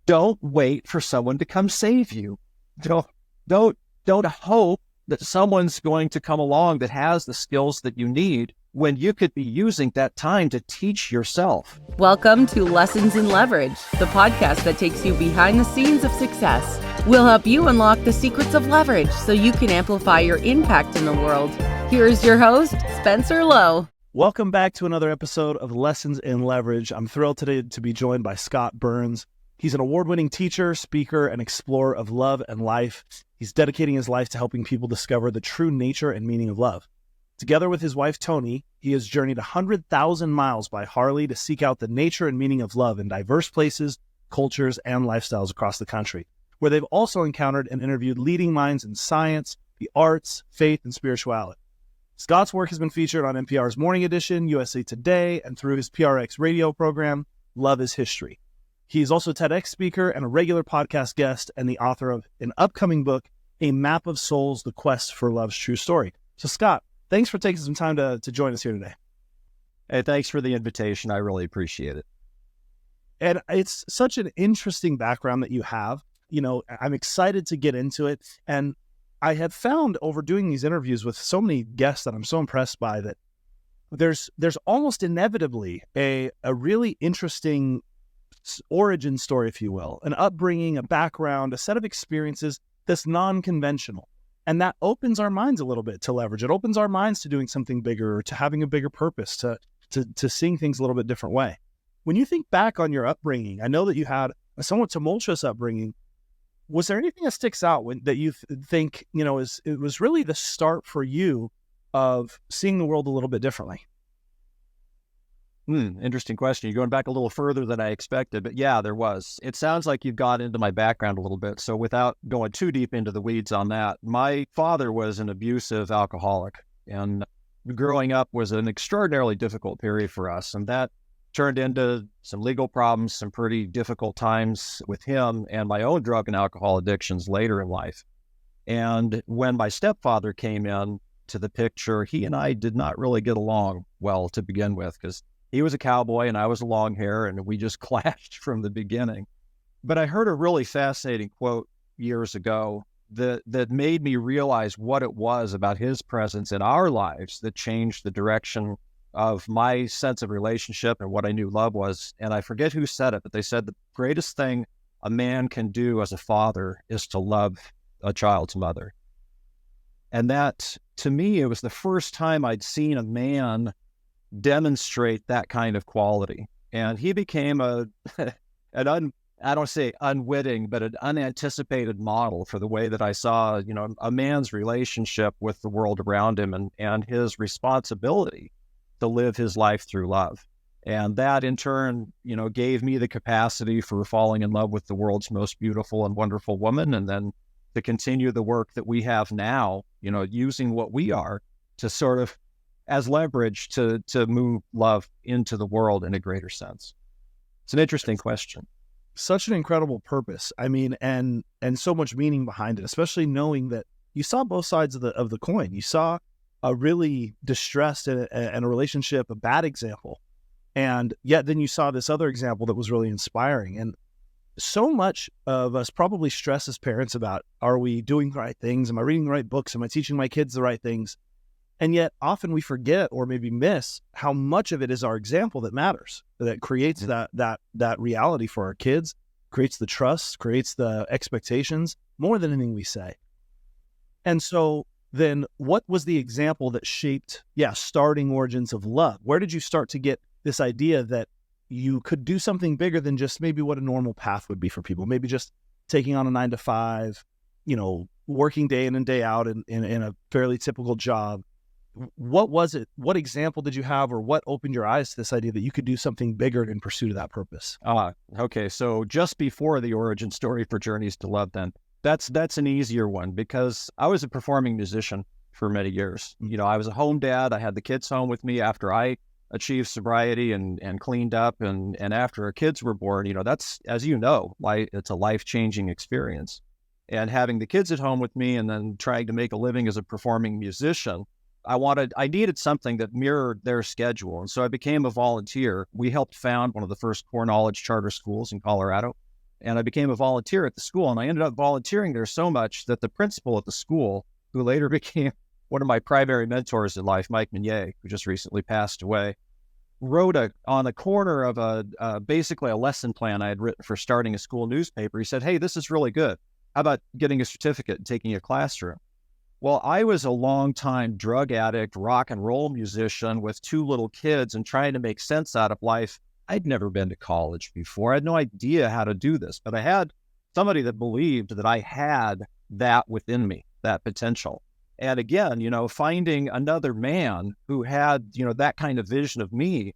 Don't wait for someone to come save you. Don't, don't hope that someone's going to come along that has the skills that you need when you could be using that time to teach yourself. Welcome to Lessons in Leverage, the podcast that takes you behind the scenes of success. We'll help you unlock the secrets of leverage so you can amplify your impact in the world. Here's your host, Spencer Lowe. Welcome back to another episode of Lessons in Leverage. I'm thrilled today to be joined by Scotte Burns. He's an award-winning teacher, speaker, and explorer of love and life. He's dedicating his life to helping people discover the true nature and meaning of love. Together with his wife, Toni, he has journeyed 100,000 miles by Harley to seek out the nature and meaning of love in diverse places, cultures, and lifestyles across the country, where they've also encountered and interviewed leading minds in science, the arts, faith, and spirituality. Scotte's work has been featured on NPR's Morning Edition, USA Today, and through his PRX radio program, Love is History. He's also a TEDx speaker and a regular podcast guest and the author of an upcoming book, A Map of Souls, The Quest for Love's True Story. So Scotte, thanks for taking some time to join us here today. Hey, thanks for the invitation. I really appreciate it. And it's such an interesting background that you have. You know, I'm excited to get into it. And I have found over doing these interviews with so many guests that I'm so impressed by that there's almost inevitably a really interesting origin story, if you will, an upbringing, a background, a set of experiences that's non-conventional. And that opens our minds a little bit to leverage. It opens our minds to doing something bigger, or to having a bigger purpose, to seeing things a little bit different way. When you think back on your upbringing, I know that you had a somewhat tumultuous upbringing. Was there anything that sticks out that you think, you know, it was really the start for you of seeing the world a little bit differently? Interesting question. You're going back a little further than I expected, but yeah, there was. It sounds like you've got into my background a little bit. So without going too deep into the weeds on that, my father was an abusive alcoholic, and growing up was an extraordinarily difficult period for us. And that turned into some legal problems, some pretty difficult times with him and my own drug and alcohol addictions later in life. And when my stepfather came in to the picture, he and I did not really get along well to begin with, because he was a cowboy and I was a long hair, and we just clashed from the beginning. But I heard a really fascinating quote years ago that made me realize what it was about his presence in our lives that changed the direction of my sense of relationship and what I knew love was. And I forget who said it, but they said the greatest thing a man can do as a father is to love a child's mother. And that, to me, it was the first time I'd seen a man demonstrate that kind of quality. And he became I don't say unwitting, but an unanticipated model for the way that I saw, you know, a man's relationship with the world around him and his responsibility to live his life through love. And that in turn, you know, gave me the capacity for falling in love with the world's most beautiful and wonderful woman. And then to continue the work that we have now, you know, using what we are to sort of as leverage to move love into the world in a greater sense. It's an interesting question. Such an incredible purpose. I mean, and so much meaning behind it, especially knowing that you saw both sides of the coin. You saw a really distressed and a relationship, a bad example. And yet then you saw this other example that was really inspiring. And so much of us probably stress as parents about, are we doing the right things? Am I reading the right books? Am I teaching my kids the right things? And yet often we forget or maybe miss how much of it is our example that matters, that creates that reality for our kids, creates the trust, creates the expectations more than anything we say. And so then what was the example that shaped, starting origins of love? Where did you start to get this idea that you could do something bigger than just maybe what a normal path would be for people? Maybe just taking on a 9-to-5, you know, working day in and day out in a fairly typical job. What was it? What example did you have, or what opened your eyes to this idea that you could do something bigger in pursuit of that purpose? Okay. So just before the origin story for Journeys to Love, then that's an easier one, because I was a performing musician for many years. You know, I was a home dad. I had the kids home with me after I achieved sobriety and cleaned up. And after our kids were born, you know, that's, as you know, it's a life-changing experience. And having the kids at home with me and then trying to make a living as a performing musician, I needed something that mirrored their schedule. And so I became a volunteer. We helped found one of the first core knowledge charter schools in Colorado. and I became a volunteer at the school. And I ended up volunteering there so much that the principal at the school, who later became one of my primary mentors in life, Mike Minier, who just recently passed away, wrote on the corner of basically a lesson plan I had written for starting a school newspaper. He said, "Hey, this is really good. How about getting a certificate and taking a classroom?" Well, I was a longtime drug addict, rock and roll musician with 2 little kids and trying to make sense out of life. I'd never been to college before. I had no idea how to do this, but I had somebody that believed that I had that within me, that potential. And again, finding another man who had, that kind of vision of me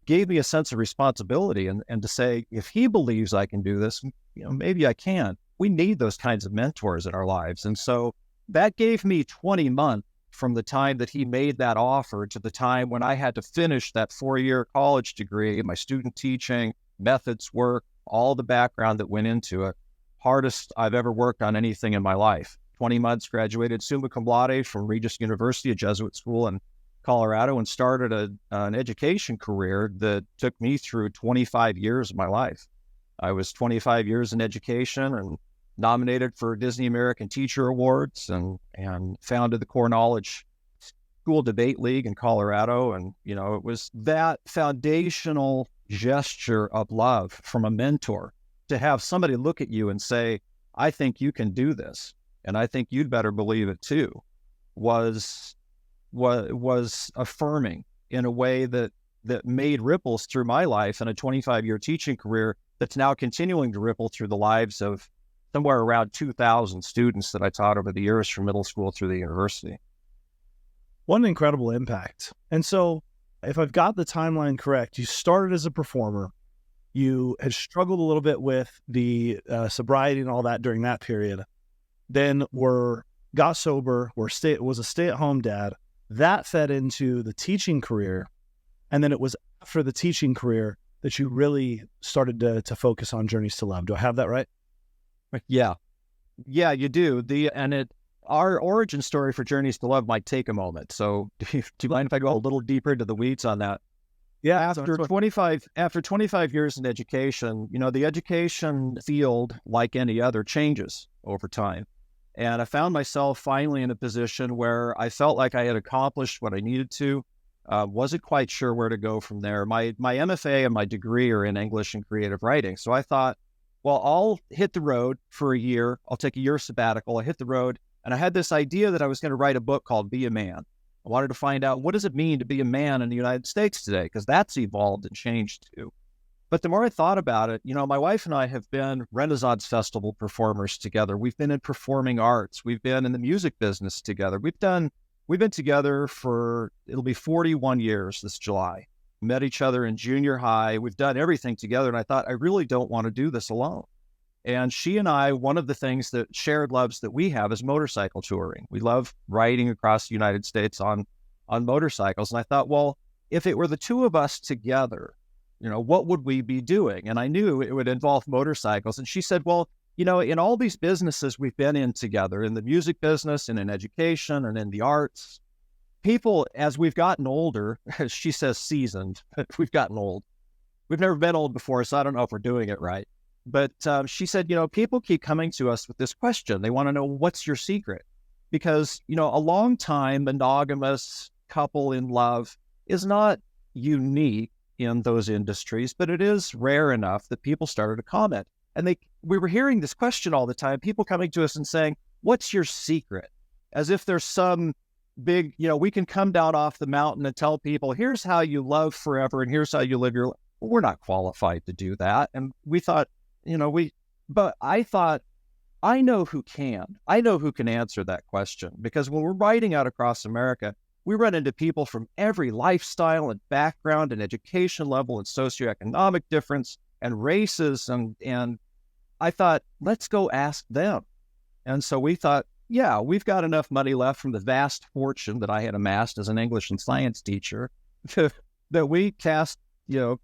gave me a sense of responsibility and to say, if he believes I can do this, maybe I can. We need those kinds of mentors in our lives. And so that gave me 20 months from the time that he made that offer to the time when I had to finish that 4-year college degree, my student teaching, methods work, all the background that went into it. Hardest I've ever worked on anything in my life. 20 months, graduated summa cum laude from Regis University, a Jesuit school in Colorado, and started an education career that took me through 25 years of my life. I was 25 years in education and nominated for Disney American Teacher Awards and founded the Core Knowledge School Debate League in Colorado. And, it was that foundational gesture of love from a mentor to have somebody look at you and say, "I think you can do this, and I think you'd better believe it too," was affirming in a way that made ripples through my life and a 25-year teaching career that's now continuing to ripple through the lives of somewhere around 2,000 students that I taught over the years from middle school through the university. What an incredible impact. And so if I've got the timeline correct, you started as a performer. You had struggled a little bit with the sobriety and all that during that period. Then got sober, was a stay-at-home dad. That fed into the teaching career. And then it was after the teaching career that you really started to focus on Journeys to Love. Do I have that right? Yeah, you do. Our origin story for Journeys to Love might take a moment. So do you mind if I go a little deeper into the weeds on that? Yeah. After 25 years in education, the education field, like any other, changes over time. And I found myself finally in a position where I felt like I had accomplished what I needed to. Wasn't quite sure where to go from there. My MFA and my degree are in English and creative writing. So I thought, well, I'll hit the road for a year. I'll take a year sabbatical. I hit the road, and I had this idea that I was going to write a book called Be a Man. I wanted to find out, what does it mean to be a man in the United States today? Because that's evolved and changed too. But the more I thought about it, my wife and I have been Renaissance Festival performers together. We've been in performing arts. We've been in the music business together. We've been together for, it'll be 41 years this July. Met each other in junior high. We've done everything together. And I thought, I really don't want to do this alone. And she and I, one of the things that shared loves that we have is motorcycle touring. We love riding across the United States on motorcycles. And I thought, well, if it were the two of us together, what would we be doing? And I knew it would involve motorcycles. And she said, well, in all these businesses we've been in together, in the music business and in education and in the arts, people, as we've gotten older, as she says seasoned, but we've gotten old. We've never been old before, so I don't know if we're doing it right. But she said, people keep coming to us with this question. They want to know, what's your secret? Because, a long time monogamous couple in love is not unique in those industries, but it is rare enough that people started to comment. And we were hearing this question all the time, people coming to us and saying, what's your secret? As if there's some big, we can come down off the mountain and tell people, here's how you love forever and here's how you live your life. Well, we're not qualified to do that. And we thought, but I thought, I know who can. I know who can answer that question, because when we're riding out across America, we run into people from every lifestyle and background and education level and socioeconomic difference and races. And I thought, let's go ask them. And so we thought, yeah, we've got enough money left from the vast fortune that I had amassed as an English and science teacher that we cast,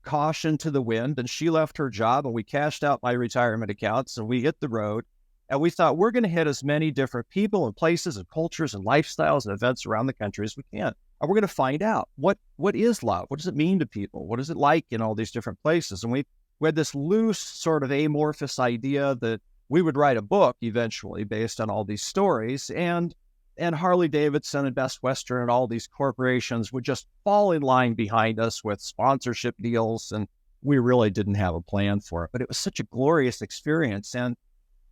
caution to the wind, and she left her job and we cashed out my retirement accounts and we hit the road. And we thought, we're going to hit as many different people and places and cultures and lifestyles and events around the country as we can. And we're going to find out what is love? What does it mean to people? What is it like in all these different places? And we had this loose sort of amorphous idea that we would write a book eventually based on all these stories, and Harley Davidson and Best Western and all these corporations would just fall in line behind us with sponsorship deals, and we really didn't have a plan for it. But it was such a glorious experience.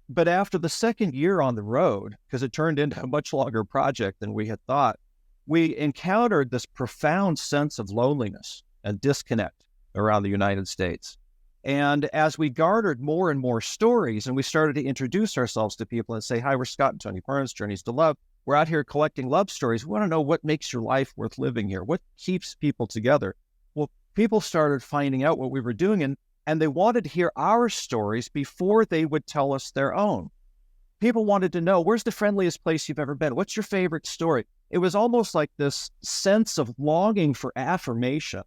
But after the second year on the road, because it turned into a much longer project than we had thought, we encountered this profound sense of loneliness and disconnect around the United States. And as we garnered more and more stories, and we started to introduce ourselves to people and say, hi, we're Scotte and Tony Burns, Journeys to Love. We're out here collecting love stories. We want to know what makes your life worth living here. What keeps people together? Well, people started finding out what we were doing, and they wanted to hear our stories before they would tell us their own. People wanted to know, where's the friendliest place you've ever been? What's your favorite story? It was almost like this sense of longing for affirmation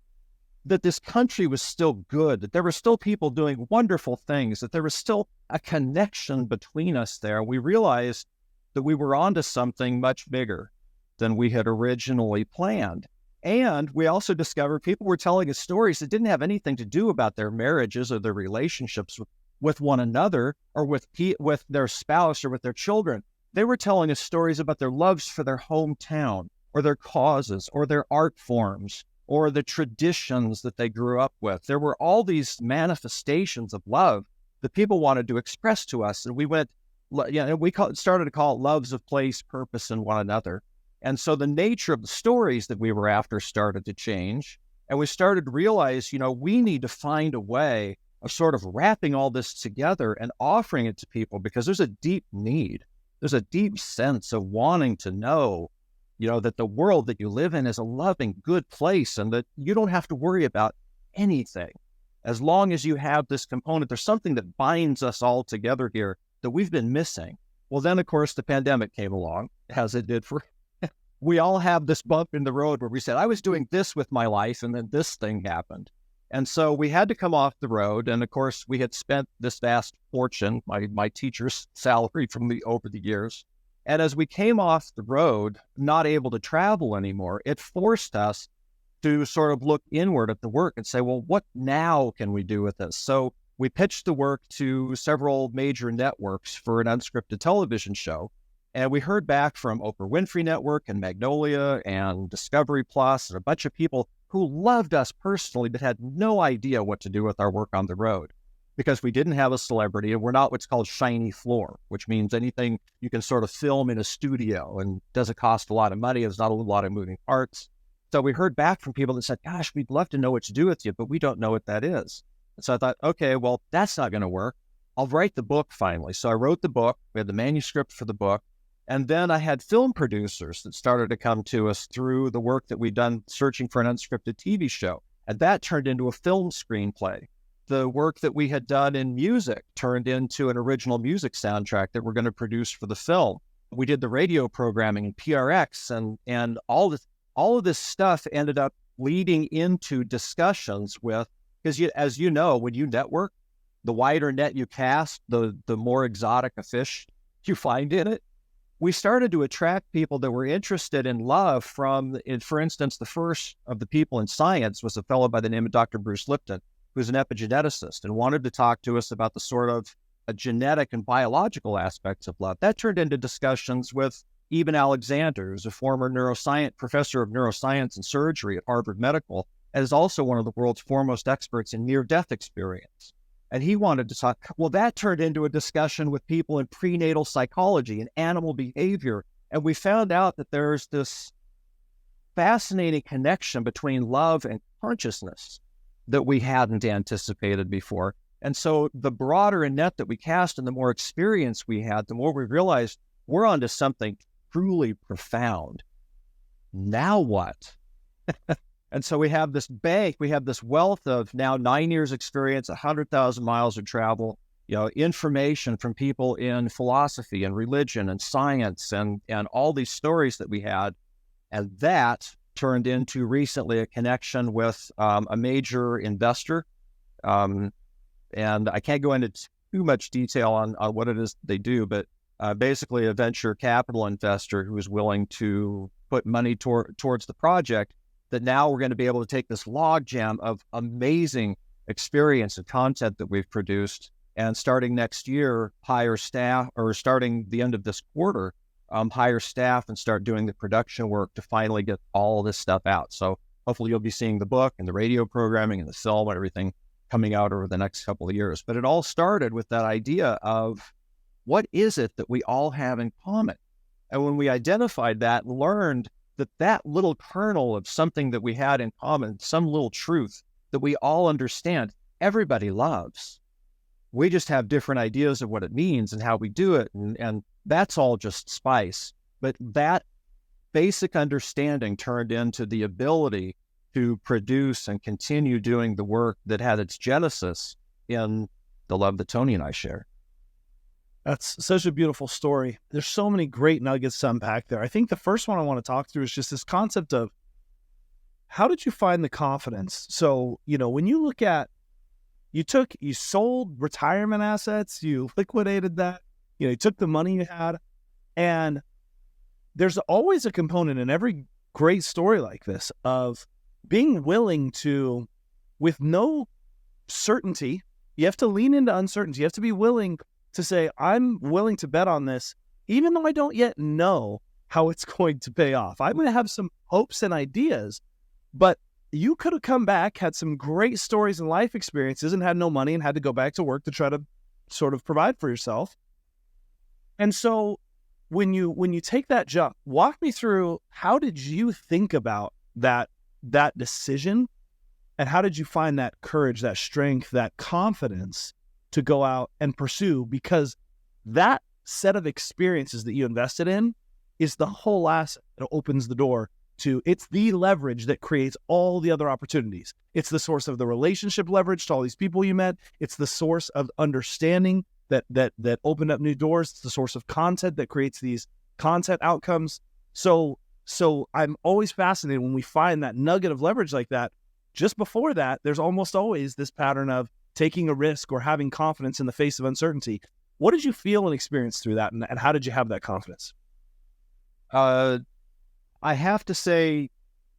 that this country was still good, that there were still people doing wonderful things, that there was still a connection between us there. We realized that we were onto something much bigger than we had originally planned. And we also discovered people were telling us stories that didn't have anything to do about their marriages or their relationships with one another, or with their spouse or with their children. They were telling us stories about their loves for their hometown, or their causes, or their art forms, or the traditions that they grew up with. There were all these manifestations of love that people wanted to express to us. And we started to call it loves of place, purpose, and one another. And so the nature of the stories that we were after started to change. And we started to realize, we need to find a way of sort of wrapping all this together and offering it to people, because there's a deep need. There's a deep sense of wanting to know, that the world that you live in is a loving, good place, and that you don't have to worry about anything. As long as you have this component, there's something that binds us all together here that we've been missing. Well, then, of course, the pandemic came along, as it did for we all have this bump in the road where we said, I was doing this with my life, and then this thing happened. And so we had to come off the road. And of course, we had spent this vast fortune, my teacher's salary over the years. And as we came off the road, not able to travel anymore, it forced us to sort of look inward at the work and say, well, what now can we do with this? So we pitched the work to several major networks for an unscripted television show. And we heard back from Oprah Winfrey Network and Magnolia and Discovery Plus and a bunch of people who loved us personally, but had no idea what to do with our work on the road, because we didn't have a celebrity, and we're not what's called shiny floor, which means anything you can sort of film in a studio and doesn't cost a lot of money. There's not a lot of moving parts. So we heard back from people that said, gosh, we'd love to know what to do with you, but we don't know what that is. And so I thought, okay, well, that's not going to work. I'll write the book finally. So I wrote the book. We had the manuscript for the book. And then I had film producers that started to come to us through the work that we'd done searching for an unscripted TV show. And that turned into a film screenplay. The work that we had done in music turned into an original music soundtrack that we're going to produce for the film. We did the radio programming and PRX, and all of this stuff ended up leading into discussions with, because as you know, when you network, the wider net you cast, the more exotic a fish you find in it. We started to attract people that were interested in love for instance, the first of the people in science was a fellow by the name of Dr. Bruce Lipton, who's an epigeneticist, and wanted to talk to us about the sort of genetic and biological aspects of love. That turned into discussions with Eben Alexander, who's a former professor of neuroscience and surgery at Harvard Medical, and is also one of the world's foremost experts in near-death experience. And he wanted to talk, well, that turned into a discussion with people in prenatal psychology and animal behavior. And we found out that there's this fascinating connection between love and consciousness that we hadn't anticipated before. And so the broader a net that we cast and the more experience we had, the more we realized we're onto something truly profound. Now what? And so we have this bank, we have this wealth of now 9 years experience, 100,000 miles of travel, information from people in philosophy and religion and science and all these stories that we had. And that turned into recently a connection with a major investor. And I can't go into too much detail on what it is they do, but basically a venture capital investor who is willing to put money towards the project, that now we're going to be able to take this log jam of amazing experience and content that we've produced. And starting next year, hire staff, or starting the end of this quarter, hire staff and start doing the production work to finally get all this stuff out. So hopefully you'll be seeing the book and the radio programming and the film and everything coming out over the next couple of years. But it all started with that idea of what is it that we all have in common? And when we identified that, learned that that little kernel of something that we had in common, some little truth that we all understand, everybody loves. We just have different ideas of what it means and how we do it. And that's all just spice. But that basic understanding turned into the ability to produce and continue doing the work that had its genesis in the love that Tony and I share. That's such a beautiful story. There's so many great nuggets to unpack there. I think the first one I want to talk through is just this concept of how did you find the confidence? So, when you look at, you sold retirement assets, you liquidated that, you took the money you had, and there's always a component in every great story like this of being willing to, with no certainty, you have to lean into uncertainty. You have to be willing to say, I'm willing to bet on this, even though I don't yet know how it's going to pay off. I'm going to have some hopes and ideas, but you could have come back, had some great stories and life experiences, and had no money and had to go back to work to try to sort of provide for yourself. And so when you take that jump, walk me through, how did you think about that decision, and how did you find that courage, that strength, that confidence to go out and pursue? Because that set of experiences that you invested in is the whole asset that opens the door to, it's the leverage that creates all the other opportunities. It's the source of the relationship leverage to all these people you met. It's the source of understanding that opened up new doors. It's the source of content that creates these content outcomes. So I'm always fascinated when we find that nugget of leverage like that. Just before that, there's almost always this pattern of taking a risk or having confidence in the face of uncertainty. What did you feel and experience through that, and how did you have that confidence? I have to say,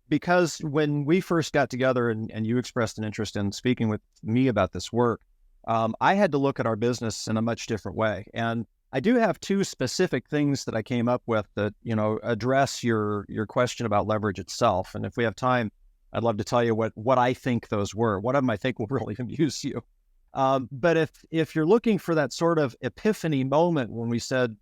because when we first got together and you expressed an interest in speaking with me about this work, I had to look at our business in a much different way. And I do have two specific things that I came up with that, address your question about leverage itself. And if we have time, I'd love to tell you what I think those were. One of them I think will really amuse you. But if you're looking for that sort of epiphany moment when we said,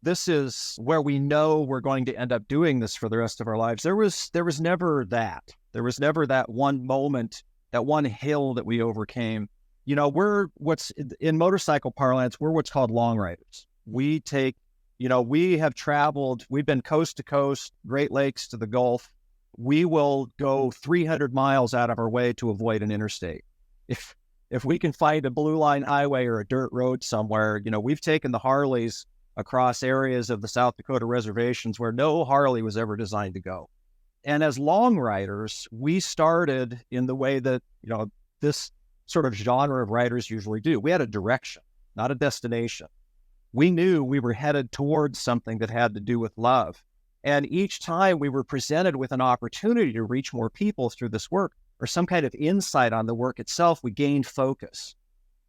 this is where we know we're going to end up doing this for the rest of our lives, there was never that. There was never that one moment, that one hill that we overcame. We're what's in motorcycle parlance, we're what's called long riders. We take, we have traveled, we've been coast to coast, Great Lakes to the Gulf. We will go 300 miles out of our way to avoid an interstate. If we can find a blue line highway or a dirt road somewhere, we've taken the Harleys across areas of the South Dakota reservations where no Harley was ever designed to go. And as long riders, we started in the way that, this sort of genre of riders usually do. We had a direction, not a destination. We knew we were headed towards something that had to do with love. And each time we were presented with an opportunity to reach more people through this work or some kind of insight on the work itself, we gained focus.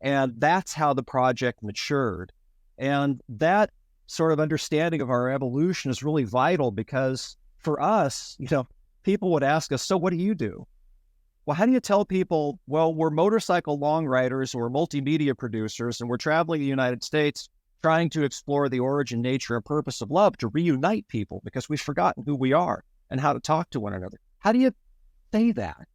And that's how the project matured. And that sort of understanding of our evolution is really vital because for us, people would ask us, so what do you do? Well, how do you tell people, well, we're motorcycle long riders or multimedia producers, and we're traveling the United States trying to explore the origin, nature, and purpose of love to reunite people because we've forgotten who we are and how to talk to one another. How do you say that?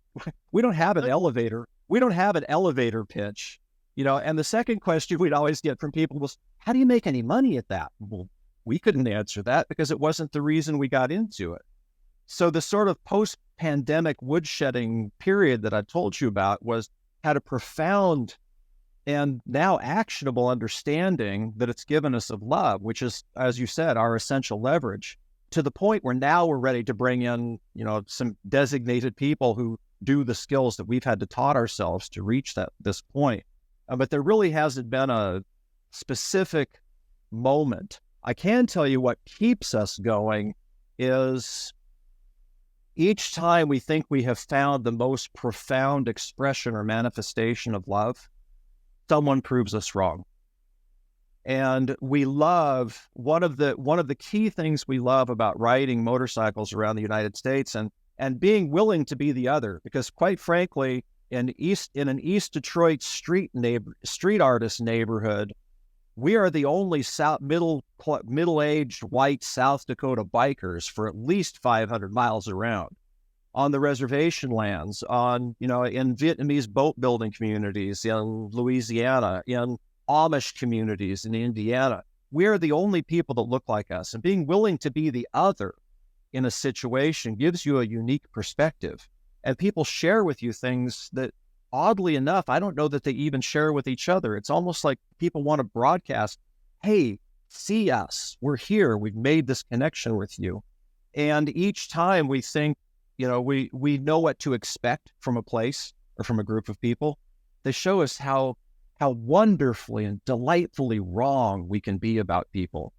We don't have an elevator. We don't have an elevator pitch, and the second question we'd always get from people was, how do you make any money at that? Well, we couldn't answer that because it wasn't the reason we got into it. So the sort of post-pandemic woodshedding period that I told you about had a profound and now actionable understanding that it's given us of love, which is, as you said, our essential leverage, to the point where now we're ready to bring in, some designated people who do the skills that we've had to taught ourselves to reach this point. But there really hasn't been a specific moment. I can tell you what keeps us going is Each time we think we have found the most profound expression or manifestation of love, someone proves us wrong. And we love one of the key things we love about riding motorcycles around the United States and being willing to be the other, because quite frankly, in an East Detroit street artist neighborhood, we are the only middle-aged white South Dakota bikers for at least 500 miles around on the reservation lands, in Vietnamese boat building communities in Louisiana, in Amish communities in Indiana. We are the only people that look like us, and being willing to be the other in a situation gives you a unique perspective. And people share with you things that, oddly enough, I don't know that they even share with each other. It's almost like people want to broadcast, hey, see us, we're here, we've made this connection with you. And each time we think, we know what to expect from a place or from a group of people, they show us how wonderfully and delightfully wrong we can be about people.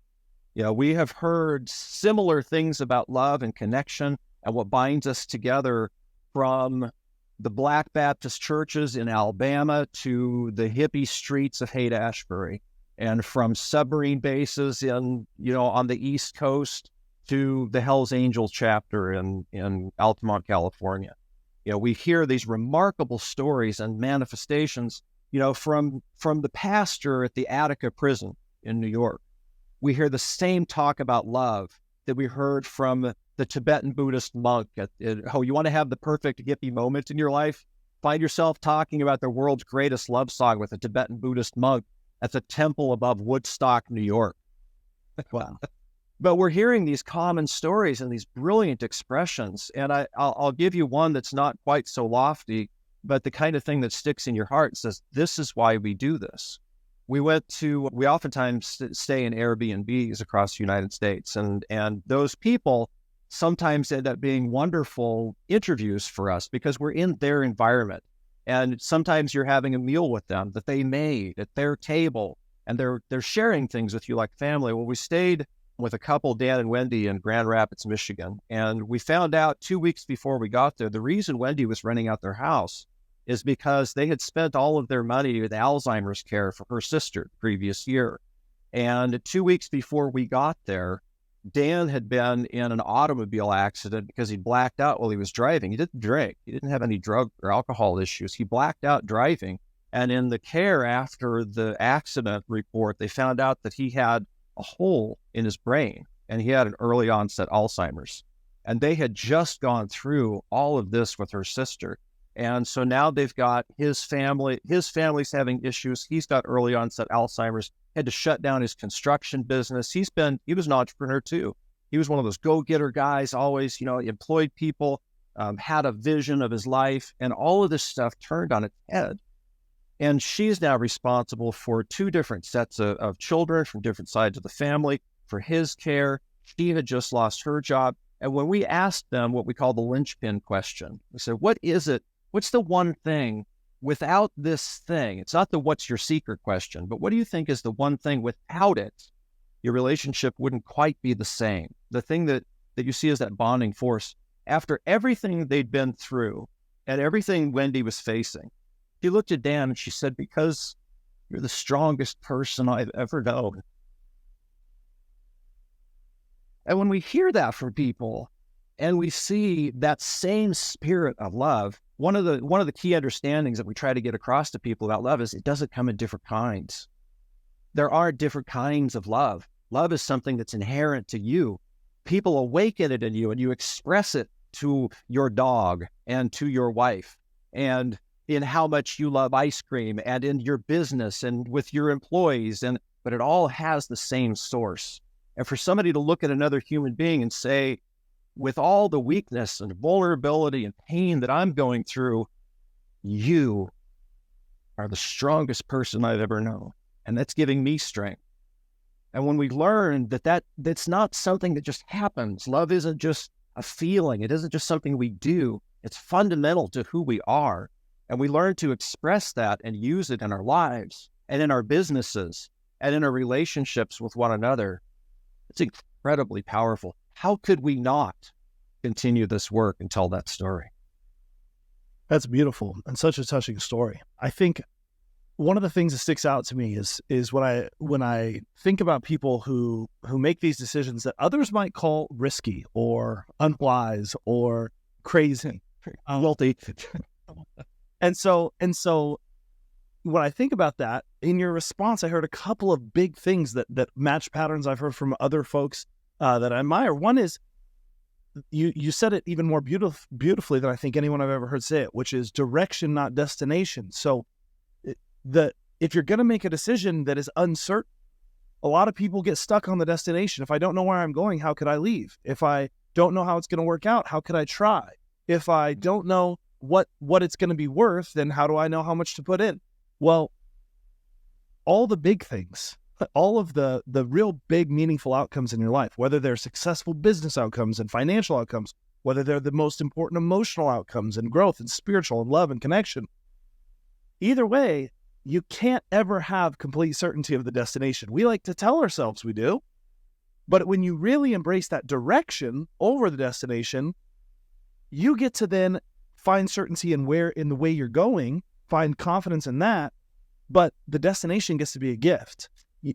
We have heard similar things about love and connection and what binds us together, from the Black Baptist churches in Alabama to the hippie streets of Haight-Ashbury, and from submarine bases on the East Coast to the Hells Angels chapter in Altamont, California. We hear these remarkable stories and manifestations, from the pastor at the Attica prison in New York. We hear the same talk about love that we heard from the Tibetan Buddhist monk. You want to have the perfect hippie moment in your life? Find yourself talking about the world's greatest love song with a Tibetan Buddhist monk at the temple above Woodstock, New York. Wow. But we're hearing these common stories and these brilliant expressions. And I'll give you one that's not quite so lofty, but the kind of thing that sticks in your heart and says, this is why we do this. We oftentimes stay in Airbnbs across the United States, and those people sometimes end up being wonderful interviews for us because we're in their environment. And sometimes you're having a meal with them that they made at their table, and they're sharing things with you like family. Well, we stayed with a couple, Dan and Wendy, in Grand Rapids, Michigan, and we found out 2 weeks before we got there, the reason Wendy was renting out their house is because they had spent all of their money with Alzheimer's care for her sister the previous year. And 2 weeks before we got there, Dan had been in an automobile accident because he blacked out while he was driving. He didn't drink. He didn't have any drug or alcohol issues. He blacked out driving. And in the care after the accident report, they found out that he had a hole in his brain and he had an early onset Alzheimer's. And they had just gone through all of this with her sister. And so now they've got his family's having issues. He's got early onset Alzheimer's, had to shut down his construction business. He was an entrepreneur too. He was one of those go-getter guys, always, employed people, had a vision of his life, and all of this stuff turned on its head. And she's now responsible for 2 different sets of children from different sides of the family for his care. She had just lost her job. And when we asked them what we call the linchpin question, we said, what is it? What's the one thing without this thing? It's not the what's your secret question, but what do you think is the one thing without it, your relationship wouldn't quite be the same? The thing that you see as that bonding force. After everything they'd been through and everything Wendy was facing, she looked at Dan and she said, because you're the strongest person I've ever known. And when we hear that from people and we see that same spirit of love, one of the key understandings that we try to get across to people about love is it doesn't come in different kinds. There are different kinds of love. Love is something that's inherent to you. People awaken it in you and you express it to your dog and to your wife and in how much you love ice cream and in your business and with your employees. But it all has the same source. And for somebody to look at another human being and say, with all the weakness and vulnerability and pain that I'm going through, you are the strongest person I've ever known. And that's giving me strength. And when we learn that's not something that just happens, love isn't just a feeling. It isn't just something we do. It's fundamental to who we are. And we learn to express that and use it in our lives and in our businesses and in our relationships with one another. It's incredibly powerful. How could we not continue this work and tell that story. That's beautiful and such a touching story. I think one of the things that sticks out to me is when I think about people who make these decisions that others might call risky or unwise or crazy, Guilty. and so when I think about that, in your response, I heard a couple of big things that match patterns I've heard from other folks that I admire. One is you said it even more beautifully than I think anyone I've ever heard say it, which is direction, not destination. So if you're going to make a decision that is uncertain, a lot of people get stuck on the destination. If I don't know where I'm going, how could I leave? If I don't know how it's going to work out, how could I try? If I don't know what it's going to be worth, then how do I know how much to put in? Well, all the big things, all of the real big meaningful outcomes in your life, whether they're successful business outcomes and financial outcomes, whether they're the most important emotional outcomes and growth and spiritual and love and connection, either way, you can't ever have complete certainty of the destination. We like to tell ourselves we do, but when you really embrace that direction over the destination, you get to then find certainty in the way you're going, find confidence in that, but the destination gets to be a gift.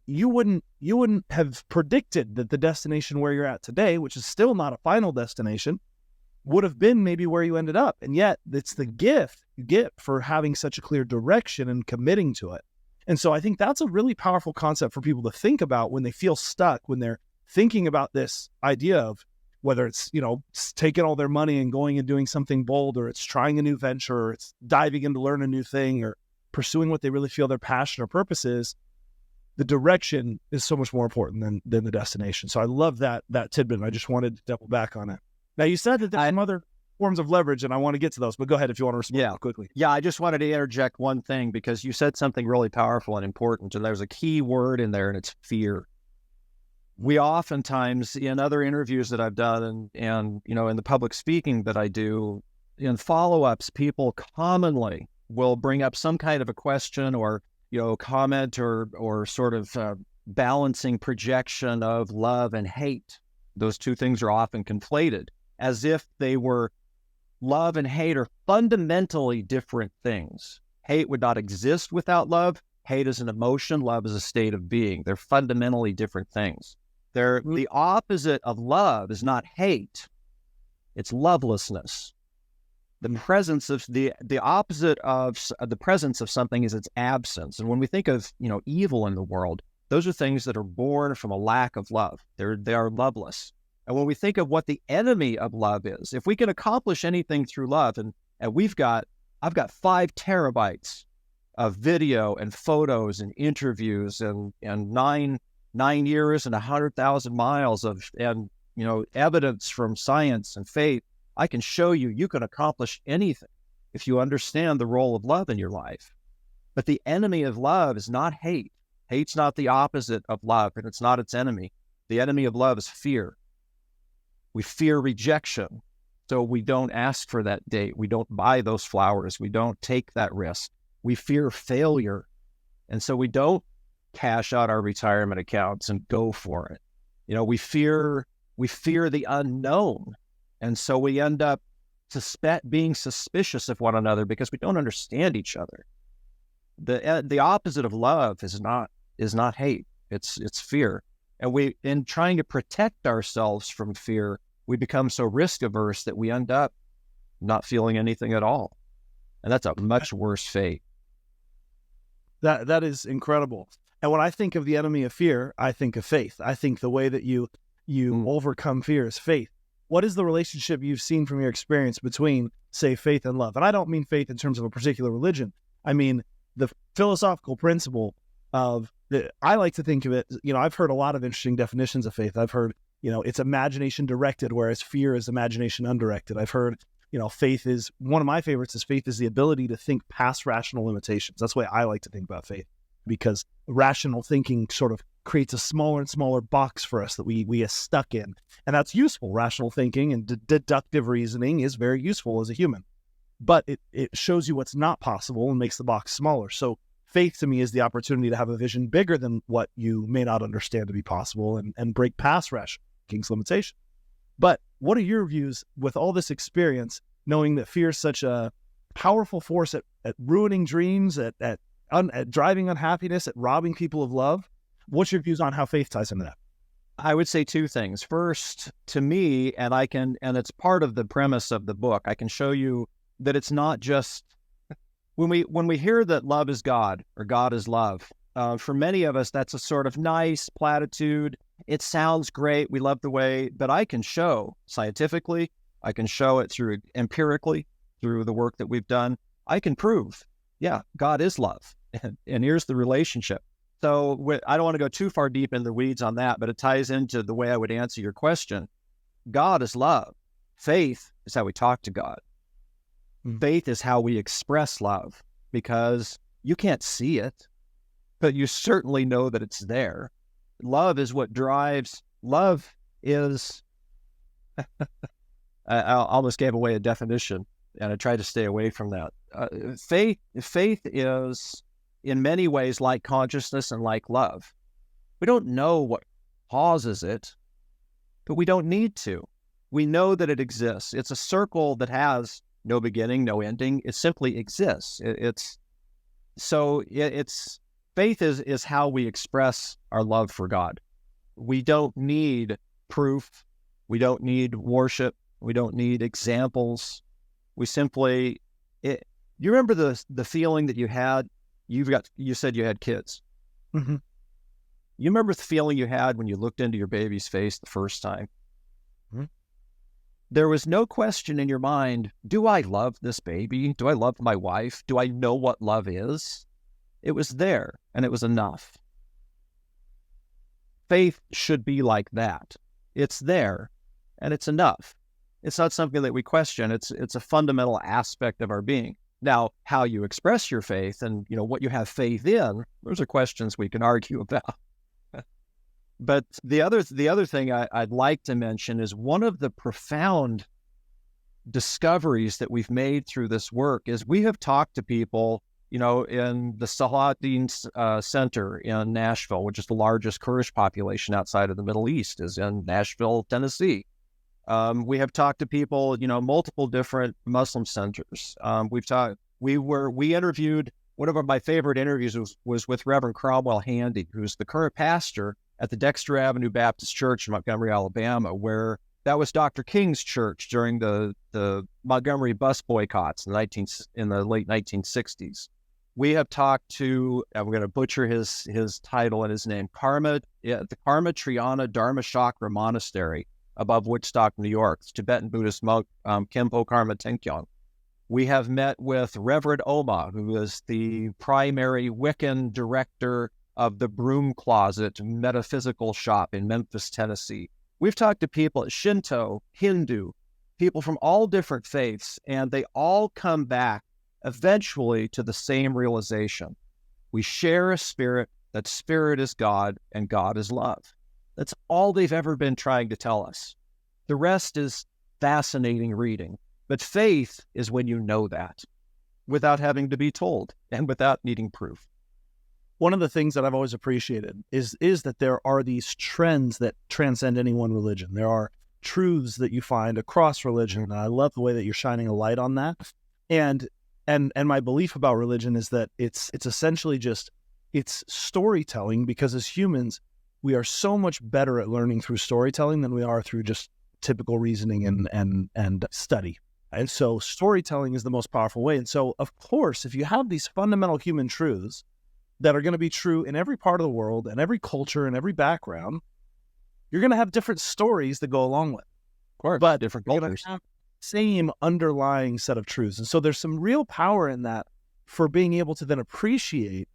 You wouldn't have predicted that the destination where you're at today, which is still not a final destination, would have been maybe where you ended up. And yet it's the gift you get for having such a clear direction and committing to it. And so I think that's a really powerful concept for people to think about when they feel stuck, when they're thinking about this idea of whether it's, it's taking all their money and going and doing something bold, or it's trying a new venture, or it's diving in to learn a new thing, or pursuing what they really feel their passion or purpose is. The direction is so much more important than the destination. So I love that tidbit. And I just wanted to double back on it. Now, you said that there's some other forms of leverage, and I want to get to those, but go ahead if you want to respond quickly. Yeah, I just wanted to interject one thing, because you said something really powerful and important, and there's a key word in there, and it's fear. We oftentimes, in other interviews that I've done and in the public speaking that I do, in follow-ups, people commonly will bring up some kind of a question or comment or sort of balancing projection of love and hate. Those two things are often conflated, as if they were love and hate are fundamentally different things. Hate would not exist without love. Hate is an emotion. Love is a state of being. They're fundamentally different things. The opposite of love is not hate. It's lovelessness. The presence of the opposite of the presence of something is its absence. And when we think of evil in the world, those are things that are born from a lack of love. They are loveless. And when we think of what the enemy of love is, if we can accomplish anything through love, and I've got 5 terabytes of video and photos and interviews and 9 years and 100,000 miles of evidence from science and faith, I can show you can accomplish anything if you understand the role of love in your life. But the enemy of love is not hate. Hate's not the opposite of love, and it's not its enemy. The enemy of love is fear. We fear rejection, so we don't ask for that date. We don't buy those flowers. We don't take that risk. We fear failure, and so we don't cash out our retirement accounts and go for it. We fear the unknown, and so we end up being suspicious of one another because we don't understand each other. The opposite of love is not hate. It's fear. And in trying to protect ourselves from fear, we become so risk averse that we end up not feeling anything at all. And that's a much worse fate. That is incredible. And when I think of the enemy of fear, I think of faith. I think the way that you overcome fear is faith. What is the relationship you've seen from your experience between, say, faith and love? And I don't mean faith in terms of a particular religion. I mean the philosophical principle of I like to think of it, I've heard a lot of interesting definitions of faith. I've heard, it's imagination directed, whereas fear is imagination undirected. I've heard, faith is, one of my favorites is faith is the ability to think past rational limitations. That's the way I like to think about faith, because rational thinking sort of creates a smaller and smaller box for us that we get stuck in. And that's useful. Rational thinking and deductive reasoning is very useful as a human, but it shows you what's not possible and makes the box smaller. So faith to me is the opportunity to have a vision bigger than what you may not understand to be possible and break past rational thinking's limitation. But what are your views with all this experience, knowing that fear is such a powerful force at ruining dreams, at driving unhappiness, at robbing people of love? What's your views on how faith ties into that? I would say two things. First, to me, and it's part of the premise of the book, I can show you that it's not just when we hear that love is God or God is love. For many of us, that's a sort of nice platitude. It sounds great. We love the way, but I can show scientifically, I can show it through empirically, through the work that we've done. I can prove, yeah, God is love. And here's the relationship. So I don't want to go too far deep in the weeds on that, but it ties into the way I would answer your question. God is love. Faith is how we talk to God. Faith is how we express love, because you can't see it, but you certainly know that it's there. Love is what drives. Love is, I almost gave away a definition, and I tried to stay away from that. Faith is, in many ways, like consciousness and like love. We don't know what causes it, but we don't need to. We know that it exists. It's a circle that has no beginning, no ending. It simply exists. Faith is how we express our love for God. We don't need proof. We don't need worship. We don't need examples. We simply, you remember the feeling that you had? You said you had kids. Mm-hmm. You remember the feeling you had when you looked into your baby's face the first time? Mm-hmm. There was no question in your mind, do I love this baby? Do I love my wife? Do I know what love is? It was there, and it was enough. Faith should be like that. It's there, and it's enough. It's not something that we question. It's a fundamental aspect of our being. Now, how you express your faith and what you have faith in, those are questions we can argue about. But the other thing I'd like to mention is one of the profound discoveries that we've made through this work is we have talked to people, in the Salahuddin Center in Nashville, which is the largest Kurdish population outside of the Middle East, is in Nashville, Tennessee. We have talked to people, multiple different Muslim centers. We interviewed, one of my favorite interviews was with Reverend Cromwell Handy, who's the current pastor at the Dexter Avenue Baptist Church in Montgomery, Alabama, where that was Dr. King's church during the Montgomery bus boycotts in the late 1960s. We have talked to, I'm going to butcher his title and his name, the Karma Triana Dharmachakra Monastery above Woodstock, New York, Tibetan Buddhist monk Khenpo Karma Tenkyong. We have met with Reverend Oma, who is the primary Wiccan director of the Broom Closet metaphysical shop in Memphis, Tennessee. We've talked to people at Shinto, Hindu, people from all different faiths, and they all come back eventually to the same realization. We share a spirit, that spirit is God, and God is love. That's all they've ever been trying to tell us. The rest is fascinating reading. But faith is when you know that, without having to be told and without needing proof. One of the things that I've always appreciated is that there are these trends that transcend any one religion. There are truths that you find across religion, and I love the way that you're shining a light on that. And my belief about religion is that it's essentially it's storytelling, because as humans, we are so much better at learning through storytelling than we are through just typical reasoning and study. And so storytelling is the most powerful way. And so, of course, if you have these fundamental human truths that are going to be true in every part of the world and every culture and every background, you're going to have different stories that go along with it. Of course, but different you're cultures. going to have the same underlying set of truths. And so there's some real power in that for being able to then appreciate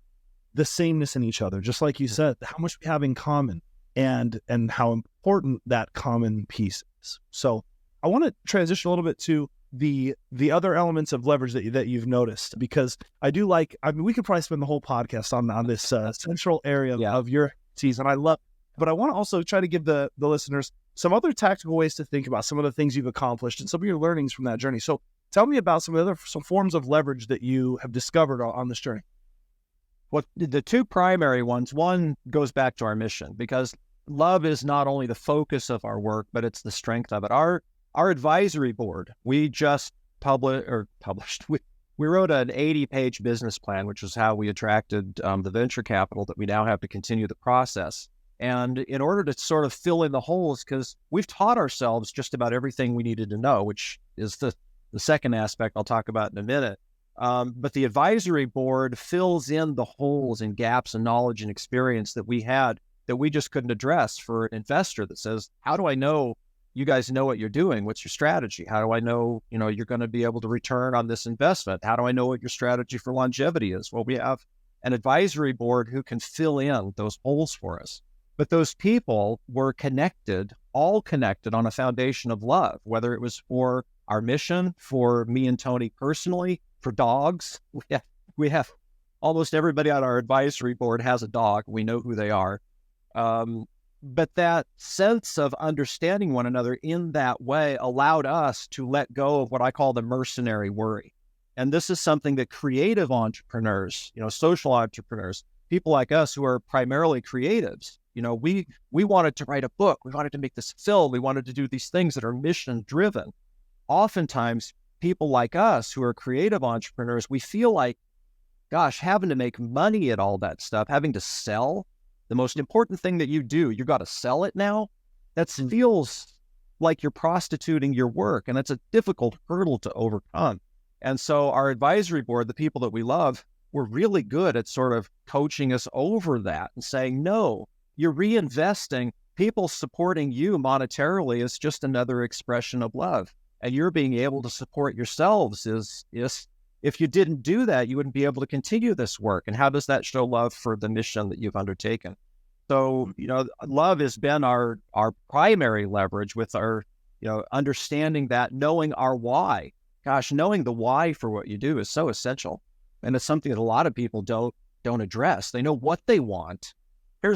the sameness in each other, just like you said, how much we have in common and how important that common piece is. So I want to transition a little bit to the other elements of leverage that you've noticed, because we could probably spend the whole podcast on this central area of your expertise, and I love, but I want to also try to give the listeners some other tactical ways to think about some of the things you've accomplished and some of your learnings from that journey. So tell me about some forms of leverage that you have discovered on this journey. Well, the two primary ones, one goes back to our mission, because love is not only the focus of our work, but it's the strength of it. Our advisory board, we just published. We wrote an 80-page business plan, which is how we attracted the venture capital that we now have to continue the process. And in order to sort of fill in the holes, because we've taught ourselves just about everything we needed to know, which is the second aspect I'll talk about in a minute. But the advisory board fills in the holes and gaps in knowledge and experience that we had that we just couldn't address for an investor that says, how do I know you guys know what you're doing? What's your strategy? How do I know, you're going to be able to return on this investment? How do I know what your strategy for longevity is? Well, we have an advisory board who can fill in those holes for us. But those people were all connected on a foundation of love, whether it was for our mission, for me and Tony personally, for dogs. We have almost everybody on our advisory board has a dog. We know who they are. But that sense of understanding one another in that way allowed us to let go of what I call the mercenary worry. And this is something that creative entrepreneurs, social entrepreneurs, people like us who are primarily creatives, we wanted to write a book. We wanted to make this film. We wanted to do these things that are mission driven. Oftentimes, people like us who are creative entrepreneurs, we feel like, gosh, having to make money at all that stuff, having to sell the most important thing that you do, you got to sell it now. That feels like you're prostituting your work, and it's a difficult hurdle to overcome. And so our advisory board, the people that we love, were really good at sort of coaching us over that and saying, no, you're reinvesting. People supporting you monetarily is just another expression of love. And you're being able to support yourselves is if you didn't do that, you wouldn't be able to continue this work. And how does that show love for the mission that you've undertaken? So, love has been our primary leverage with our, understanding that, knowing our why. Gosh, knowing the why for what you do is so essential. And it's something that a lot of people don't address. They know what they want. I'm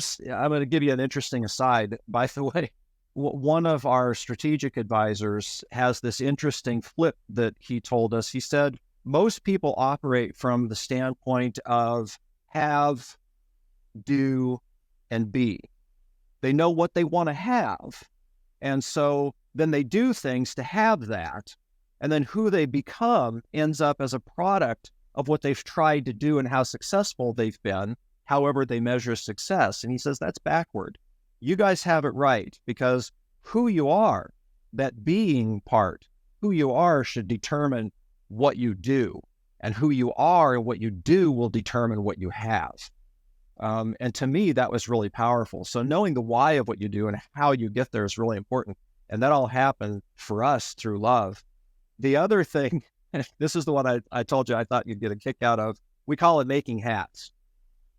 going to give you an interesting aside. By the way, one of our strategic advisors has this interesting flip that he told us. He said, most people operate from the standpoint of have, do, and be. They know what they want to have. And so then they do things to have that. And then who they become ends up as a product of what they've tried to do and how successful they've been, however they measure success. And he says, that's backward. You guys have it right, because who you are, that being part, who you are should determine what you do, and who you are and what you do will determine what you have. And to me, that was really powerful. So knowing the why of what you do and how you get there is really important. And that all happened for us through love. The other thing, this is the one I told you I thought you'd get a kick out of. We call it making hats,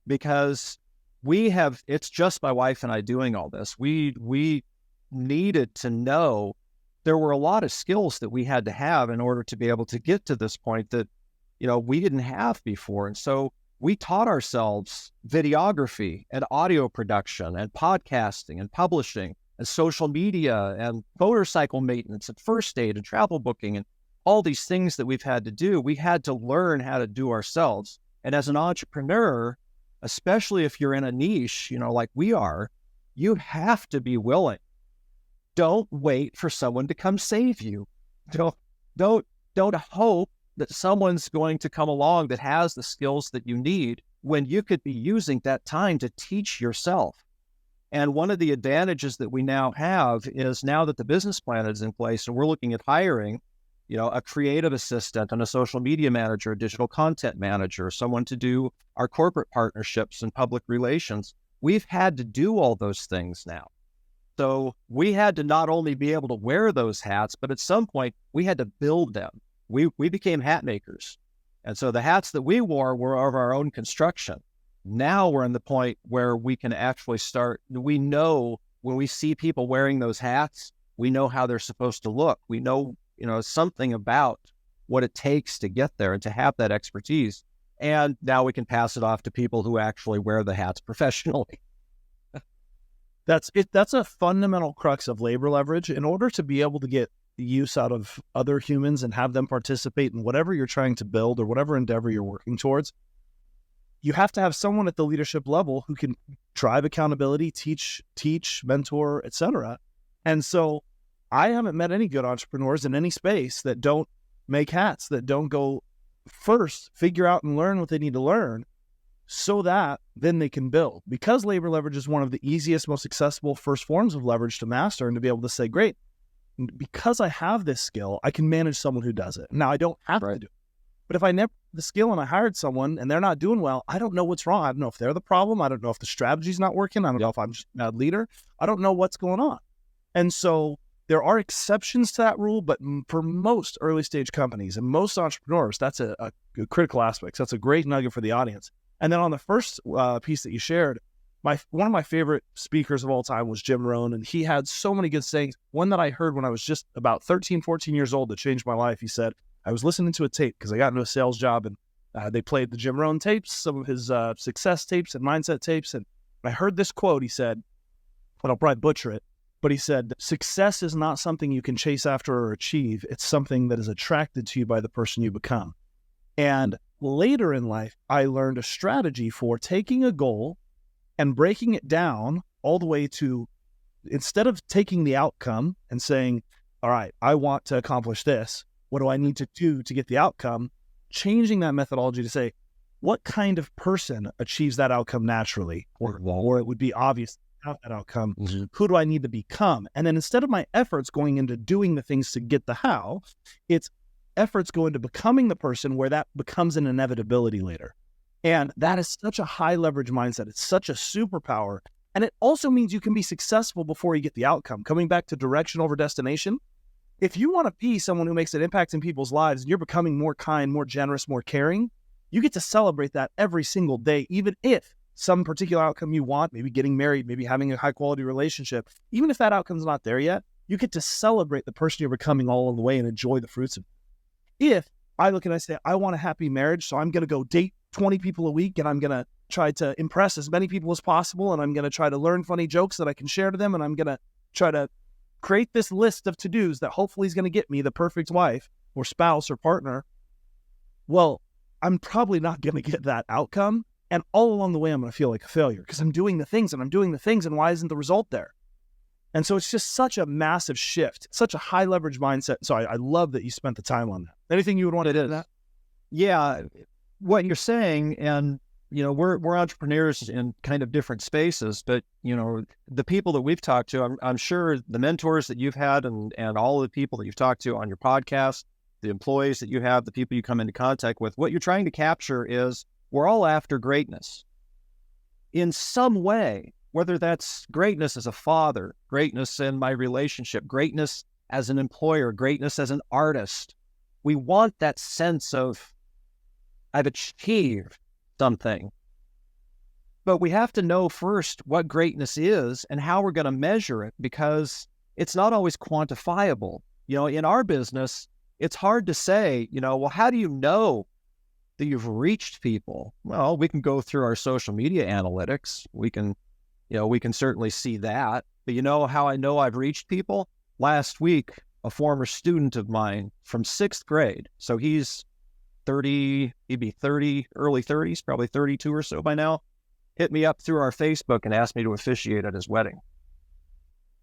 because it's just my wife and I doing all this. We needed to know there were a lot of skills that we had to have in order to be able to get to this point that, we didn't have before. And so we taught ourselves videography and audio production and podcasting and publishing and social media and motorcycle maintenance and first aid and travel booking and all these things that we've had to do. We had to learn how to do ourselves. And as an entrepreneur, especially if you're in a niche, like we are, you have to be willing. Don't wait for someone to come save you. Don't hope that someone's going to come along that has the skills that you need when you could be using that time to teach yourself. And one of the advantages that we now have is, now that the business plan is in place and we're looking at hiring, a creative assistant and a social media manager, a digital content manager, someone to do our corporate partnerships and public relations. We've had to do all those things now. So we had to not only be able to wear those hats, but at some point we had to build them. We became hat makers. And so the hats that we wore were of our own construction. Now we're in the point where we can actually start. We know when we see people wearing those hats, we know how they're supposed to look. We know, something about what it takes to get there and to have that expertise. And now we can pass it off to people who actually wear the hats professionally. That's a fundamental crux of labor leverage. In order to be able to get use out of other humans and have them participate in whatever you're trying to build or whatever endeavor you're working towards, you have to have someone at the leadership level who can drive accountability, teach, mentor, etc. And so I haven't met any good entrepreneurs in any space that don't make hats, that don't go first, figure out and learn what they need to learn so that then they can build. Because labor leverage is one of the easiest, most accessible first forms of leverage to master, and to be able to say, great, because I have this skill, I can manage someone who does it. Now, I don't have to do it. But if I never have the skill and I hired someone and they're not doing well, I don't know what's wrong. I don't know if they're the problem. I don't know if the strategy's not working. I don't know if I'm just a bad leader. I don't know what's going on. And so there are exceptions to that rule, but for most early stage companies and most entrepreneurs, that's a critical aspect. So that's a great nugget for the audience. And then on the first piece that you shared, one of my favorite speakers of all time was Jim Rohn, and he had so many good sayings. One that I heard when I was just about 13, 14 years old that changed my life. He said, I was listening to a tape because I got into a sales job, and they played the Jim Rohn tapes, some of his success tapes and mindset tapes. And I heard this quote. He said, and I'll probably butcher it, but he said, success is not something you can chase after or achieve. It's something that is attracted to you by the person you become. And later in life, I learned a strategy for taking a goal and breaking it down all the way to, instead of taking the outcome and saying, all right, I want to accomplish this, what do I need to do to get the outcome? Changing that methodology to say, what kind of person achieves that outcome naturally? Or it would be obvious to have that outcome. Mm-hmm. Who do I need to become? And then instead of my efforts going into doing the things to get the how, it's efforts go into becoming the person where that becomes an inevitability later. And that is such a high leverage mindset. It's such a superpower. And it also means you can be successful before you get the outcome. Coming back to direction over destination, if you want to be someone who makes an impact in people's lives and you're becoming more kind, more generous, more caring, you get to celebrate that every single day, even if some particular outcome you want, maybe getting married, maybe having a high quality relationship, even if that outcome's not there yet, you get to celebrate the person you're becoming all along the way and enjoy the fruits of it. If I look and I say, I want a happy marriage, so I'm going to go date 20 people a week and I'm going to try to impress as many people as possible, and I'm going to try to learn funny jokes that I can share to them, and I'm going to try to create this list of to-dos that hopefully is going to get me the perfect wife or spouse or partner. Well, I'm probably not going to get that outcome. And all along the way, I'm going to feel like a failure because I'm doing the things and why isn't the result there? And so it's just such a massive shift, such a high leverage mindset. So I love that you spent the time on that. Anything you would want to add to that? Yeah, what you're saying, and we're entrepreneurs in kind of different spaces, but the people that we've talked to, I'm sure the mentors that you've had and all the people that you've talked to on your podcast, the employees that you have, the people you come into contact with, what you're trying to capture is we're all after greatness in some way, whether that's greatness as a father, greatness in my relationship, greatness as an employer, greatness as an artist. We want that sense of I've achieved something. But we have to know first what greatness is and how we're going to measure it, because it's not always quantifiable. In our business, it's hard to say, well, how do you know that you've reached people? Well, we can go through our social media analytics. We can certainly see that. But how I know I've reached people? Last week, a former student of mine from 6th grade, so he's 30, he'd be 30, early 30s, probably 32 or so by now, hit me up through our Facebook and asked me to officiate at his wedding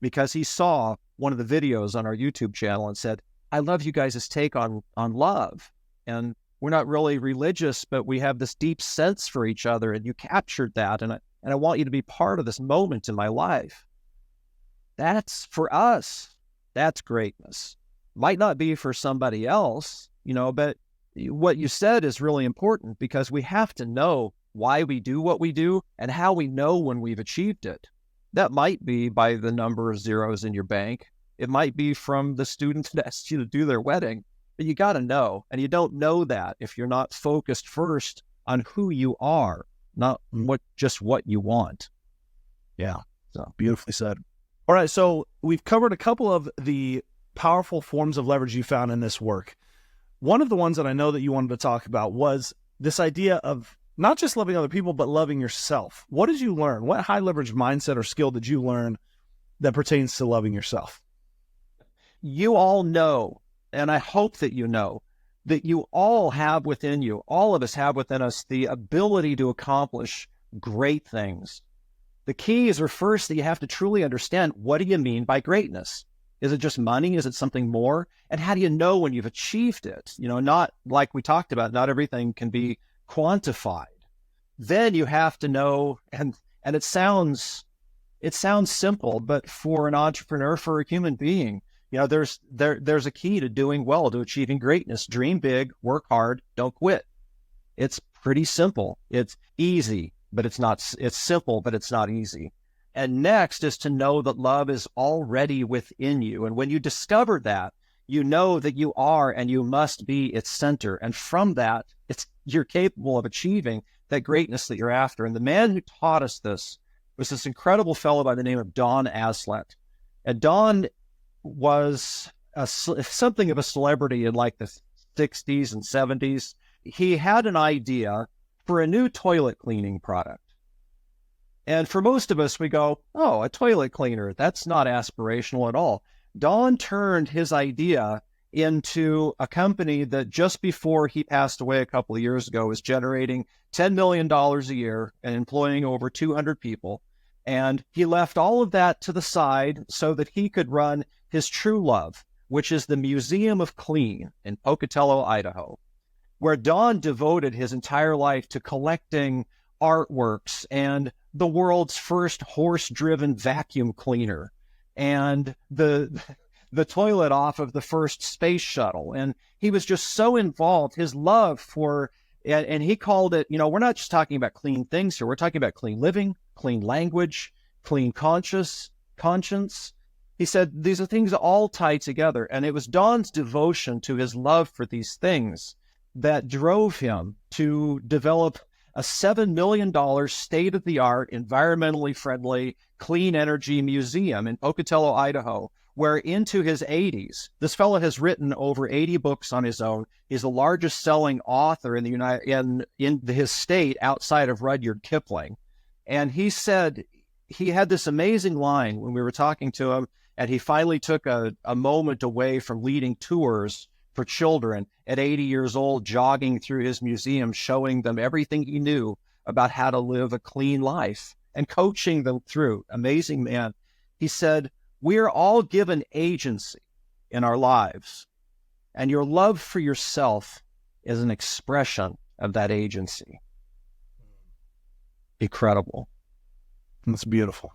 because he saw one of the videos on our YouTube channel and said, I love you guys' take on love. And we're not really religious, but we have this deep sense for each other, and you captured that. And I want you to be part of this moment in my life. That's for us. That's greatness. Might not be for somebody else, but what you said is really important, because we have to know why we do what we do and how we know when we've achieved it. That might be by the number of zeros in your bank. It might be from the student that asked you to do their wedding, but you got to know. And you don't know that if you're not focused first on who you are, not what you want. Yeah. So beautifully said. All right. So we've covered a couple of the powerful forms of leverage you found in this work. One of the ones that I know that you wanted to talk about was this idea of not just loving other people, but loving yourself. What did you learn? What high leverage mindset or skill did you learn that pertains to loving yourself? You all know, and I hope that you know, that you all have within you, all of us have within us, the ability to accomplish great things. The keys are first that you have to truly understand, what do you mean by greatness? Is it just money? Is it something more? And how do you know when you've achieved it? Not like we talked about, not everything can be quantified. Then you have to know, and it sounds simple, but for an entrepreneur, for a human being, there's a key to doing well, to achieving greatness. Dream big, work hard, don't quit. It's pretty simple. It's easy, but it's not. It's simple, but it's not easy. And next is to know that love is already within you. And when you discover that, you know that you are and you must be its center. And from that, you're capable of achieving that greatness that you're after. And the man who taught us this was this incredible fellow by the name of Don Aslet. And Don was something of a celebrity in like the 60s and 70s. He had an idea for a new toilet cleaning product. And for most of us, we go, oh, a toilet cleaner, that's not aspirational at all. Don turned his idea into a company that just before he passed away a couple of years ago was generating $10 million a year and employing over 200 people. And he left all of that to the side so that he could run his true love, which is the Museum of Clean in Pocatello, Idaho, where Don devoted his entire life to collecting artworks and the world's first horse-driven vacuum cleaner and the toilet off of the first space shuttle. And he was just so involved, his love for, and he called it, we're not just talking about clean things here. We're talking about clean living, clean language, clean conscience. He said these are things all tied together. And it was Don's devotion to his love for these things that drove him to develop a $7 million state-of-the-art, environmentally friendly, clean energy museum in Pocatello, Idaho, where into his 80s, this fellow has written over 80 books on his own. He's the largest selling author in his state outside of Rudyard Kipling. And he said he had this amazing line when we were talking to him, and he finally took a moment away from leading tours for children at 80 years old, jogging through his museum, showing them everything he knew about how to live a clean life and coaching them through. Amazing man. He said, we are all given agency in our lives, and your love for yourself is an expression of that agency. Incredible. That's beautiful.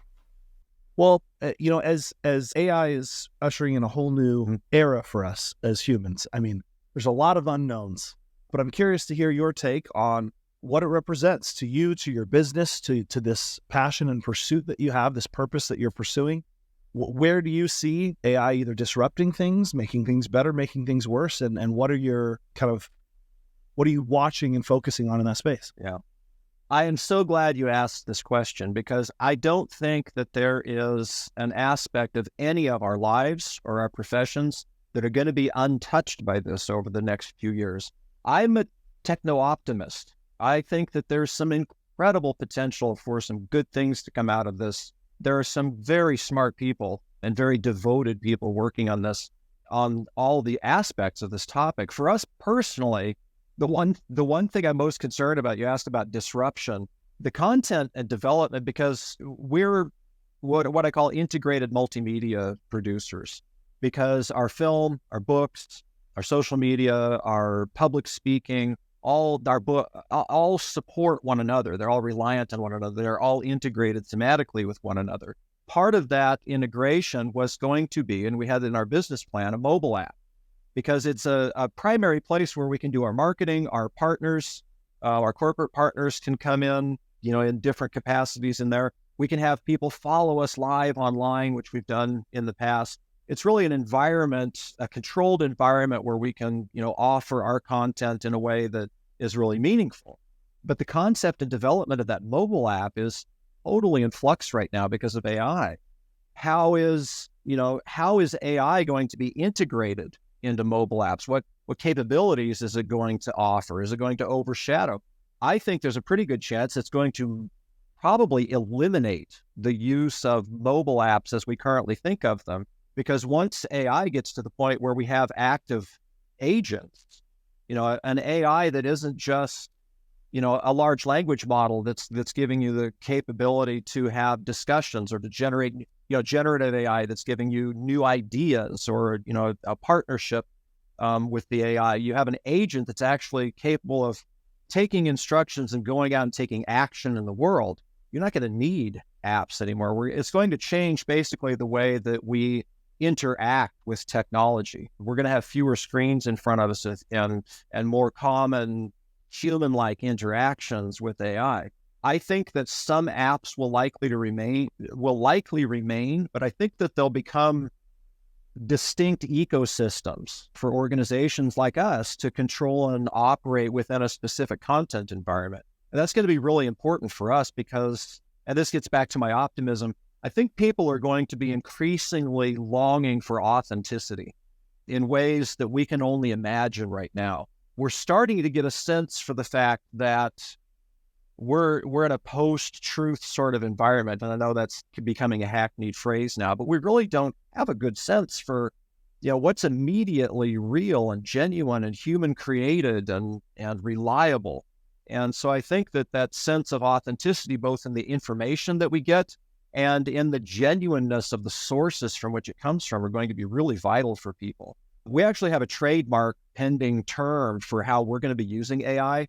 Well, as AI is ushering in a whole new era for us as humans, I mean, there's a lot of unknowns, but I'm curious to hear your take on what it represents to you, to your business, to this passion and pursuit that you have, this purpose that you're pursuing. Where do you see AI either disrupting things, making things better, making things worse? And what are you watching and focusing on in that space? Yeah. I am so glad you asked this question, because I don't think that there is an aspect of any of our lives or our professions that are going to be untouched by this over the next few years. I'm a techno-optimist. I think that there's some incredible potential for some good things to come out of this. There are some very smart people and very devoted people working on this, on all the aspects of this topic. For us personally, the one thing I'm most concerned about, you asked about disruption, the content and development, because we're what I call integrated multimedia producers, because our film, our books, our social media, our public speaking, all support one another. They're all reliant on one another. They're all integrated thematically with one another. Part of that integration was going to be, and we had in our business plan, a mobile app, because it's a primary place where we can do our marketing. Our partners, our corporate partners can come in, in different capacities in there. We can have people follow us live online, which we've done in the past. It's really an environment, a controlled environment where we can, offer our content in a way that is really meaningful. But the concept and development of that mobile app is totally in flux right now because of AI. How is AI going to be integrated into mobile apps? What capabilities is it going to offer? Is it going to overshadow? I think there's a pretty good chance it's going to probably eliminate the use of mobile apps as we currently think of them, because once AI gets to the point where we have active agents an AI that isn't just, a large language model that's giving you the capability to have discussions or to generate, generative AI that's giving you new ideas or, a partnership with the AI. You have an agent that's actually capable of taking instructions and going out and taking action in the world. You're not going to need apps anymore. It's going to change basically the way that we interact with technology. We're going to have fewer screens in front of us and more common human-like interactions with AI. I think that some apps will likely remain, but I think that they'll become distinct ecosystems for organizations like us to control and operate within a specific content environment. And that's going to be really important for us because, and this gets back to my optimism, I think people are going to be increasingly longing for authenticity in ways that we can only imagine right now. We're starting to get a sense for the fact that we're in a post-truth sort of environment. And I know that's becoming a hackneyed phrase now, but we really don't have a good sense for, what's immediately real and genuine and human created and reliable. And so I think that sense of authenticity, both in the information that we get and in the genuineness of the sources from which it comes from, are going to be really vital for people. We actually have a trademark pending term for how we're going to be using AI,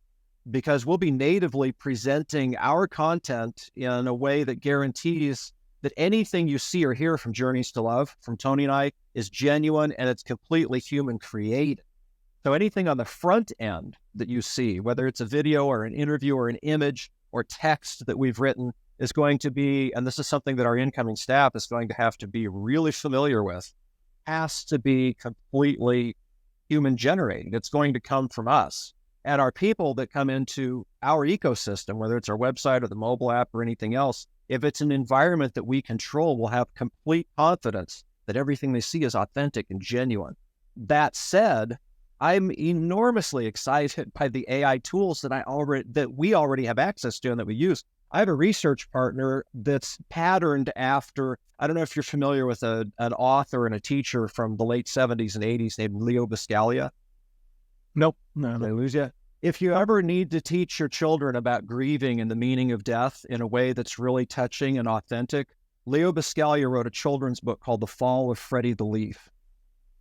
because we'll be natively presenting our content in a way that guarantees that anything you see or hear from Journeys to Love, from Tony and I, is genuine and it's completely human created. So anything on the front end that you see, whether it's a video or an interview or an image or text that we've written, is going to be, and this is something that our incoming staff is going to have to be really familiar with, has to be completely human generated. It's going to come from us. And our people that come into our ecosystem, whether it's our website or the mobile app or anything else, if it's an environment that we control, will have complete confidence that everything they see is authentic and genuine. That said, I'm enormously excited by the AI tools that we already have access to and that we use. I have a research partner that's patterned after, I don't know if you're familiar with an author and a teacher from the late 70s and 80s named Leo Buscaglia. Nope. No. Did I lose you? If you ever need to teach your children about grieving and the meaning of death in a way that's really touching and authentic, Leo Buscaglia wrote a children's book called The Fall of Freddie the Leaf,